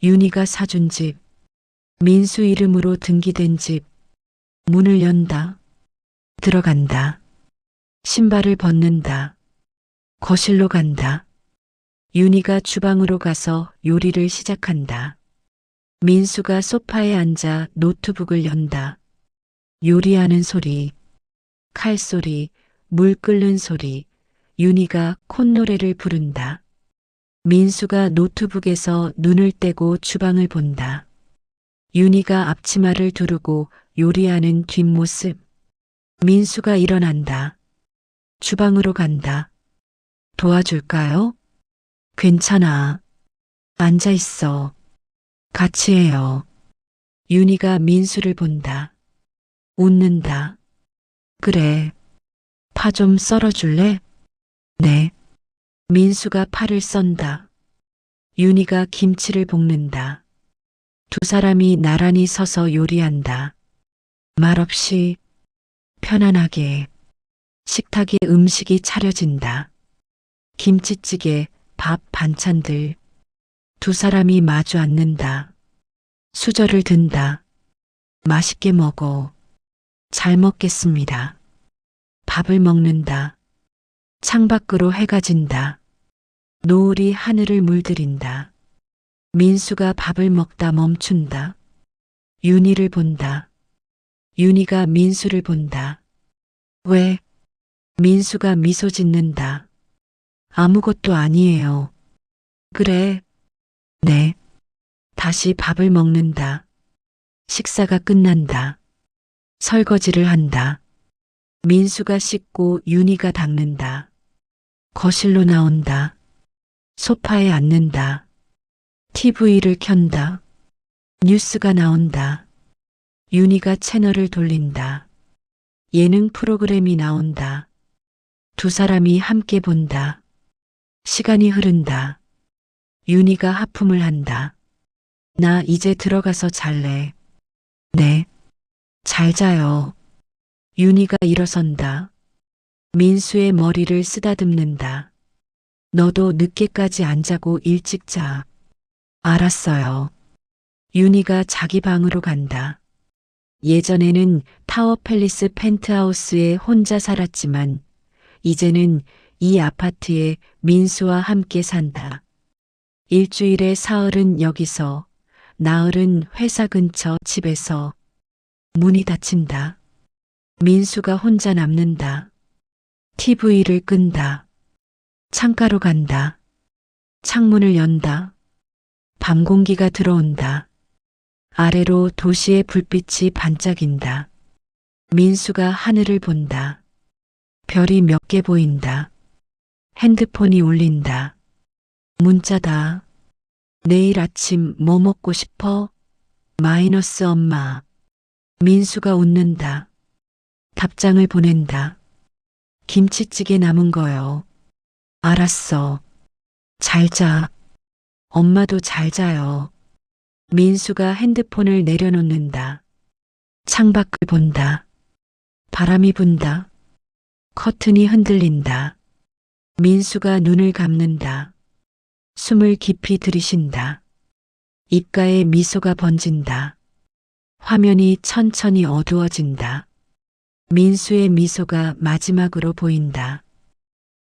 윤희가 사준 집. 민수 이름으로 등기된 집. 문을 연다. 들어간다. 신발을 벗는다. 거실로 간다. 윤희가 주방으로 가서 요리를 시작한다. 민수가 소파에 앉아 노트북을 연다. 요리하는 소리, 칼소리, 물 끓는 소리, 윤희가 콧노래를 부른다. 민수가 노트북에서 눈을 떼고 주방을 본다. 윤희가 앞치마를 두르고 요리하는 뒷모습. 민수가 일어난다. 주방으로 간다. 도와줄까요? 괜찮아. 앉아 있어. 같이 해요. 윤희가 민수를 본다. 웃는다. 그래. 파 좀 썰어줄래? 네. 민수가 파를 썬다. 윤희가 김치를 볶는다. 두 사람이 나란히 서서 요리한다. 말없이 편안하게 식탁에 음식이 차려진다. 김치찌개, 밥, 반찬들. 두 사람이 마주 앉는다. 수저를 든다. 맛있게 먹어. 잘 먹겠습니다. 밥을 먹는다. 창밖으로 해가 진다. 노을이 하늘을 물들인다. 민수가 밥을 먹다 멈춘다. 윤희를 본다. 윤희가 민수를 본다. 왜? 민수가 미소 짓는다. 아무것도 아니에요. 그래. 네. 다시 밥을 먹는다. 식사가 끝난다. 설거지를 한다. 민수가 씻고 윤희가 닦는다. 거실로 나온다. 소파에 앉는다. TV를 켠다. 뉴스가 나온다. 윤희가 채널을 돌린다. 예능 프로그램이 나온다. 두 사람이 함께 본다. 시간이 흐른다. 윤희가 하품을 한다. 나 이제 들어가서 잘래. 네. 잘 자요. 윤희가 일어선다. 민수의 머리를 쓰다듬는다. 너도 늦게까지 안 자고 일찍 자. 알았어요. 윤희가 자기 방으로 간다. 예전에는 타워 팰리스 펜트하우스에 혼자 살았지만 이제는 이 아파트에 민수와 함께 산다. 일주일에 사흘은 여기서, 나흘은 회사 근처 집에서. 문이 닫힌다. 민수가 혼자 남는다. TV를 끈다. 창가로 간다. 창문을 연다. 밤 공기가 들어온다. 아래로 도시의 불빛이 반짝인다. 민수가 하늘을 본다. 별이 몇 개 보인다. 핸드폰이 울린다. 문자다. 내일 아침 뭐 먹고 싶어? 마이너스 엄마. 민수가 웃는다. 답장을 보낸다. 김치찌개 남은 거요. 알았어. 잘 자. 엄마도 잘 자요. 민수가 핸드폰을 내려놓는다. 창밖을 본다. 바람이 분다. 커튼이 흔들린다. 민수가 눈을 감는다. 숨을 깊이 들이쉰다. 입가에 미소가 번진다. 화면이 천천히 어두워진다. 민수의 미소가 마지막으로 보인다.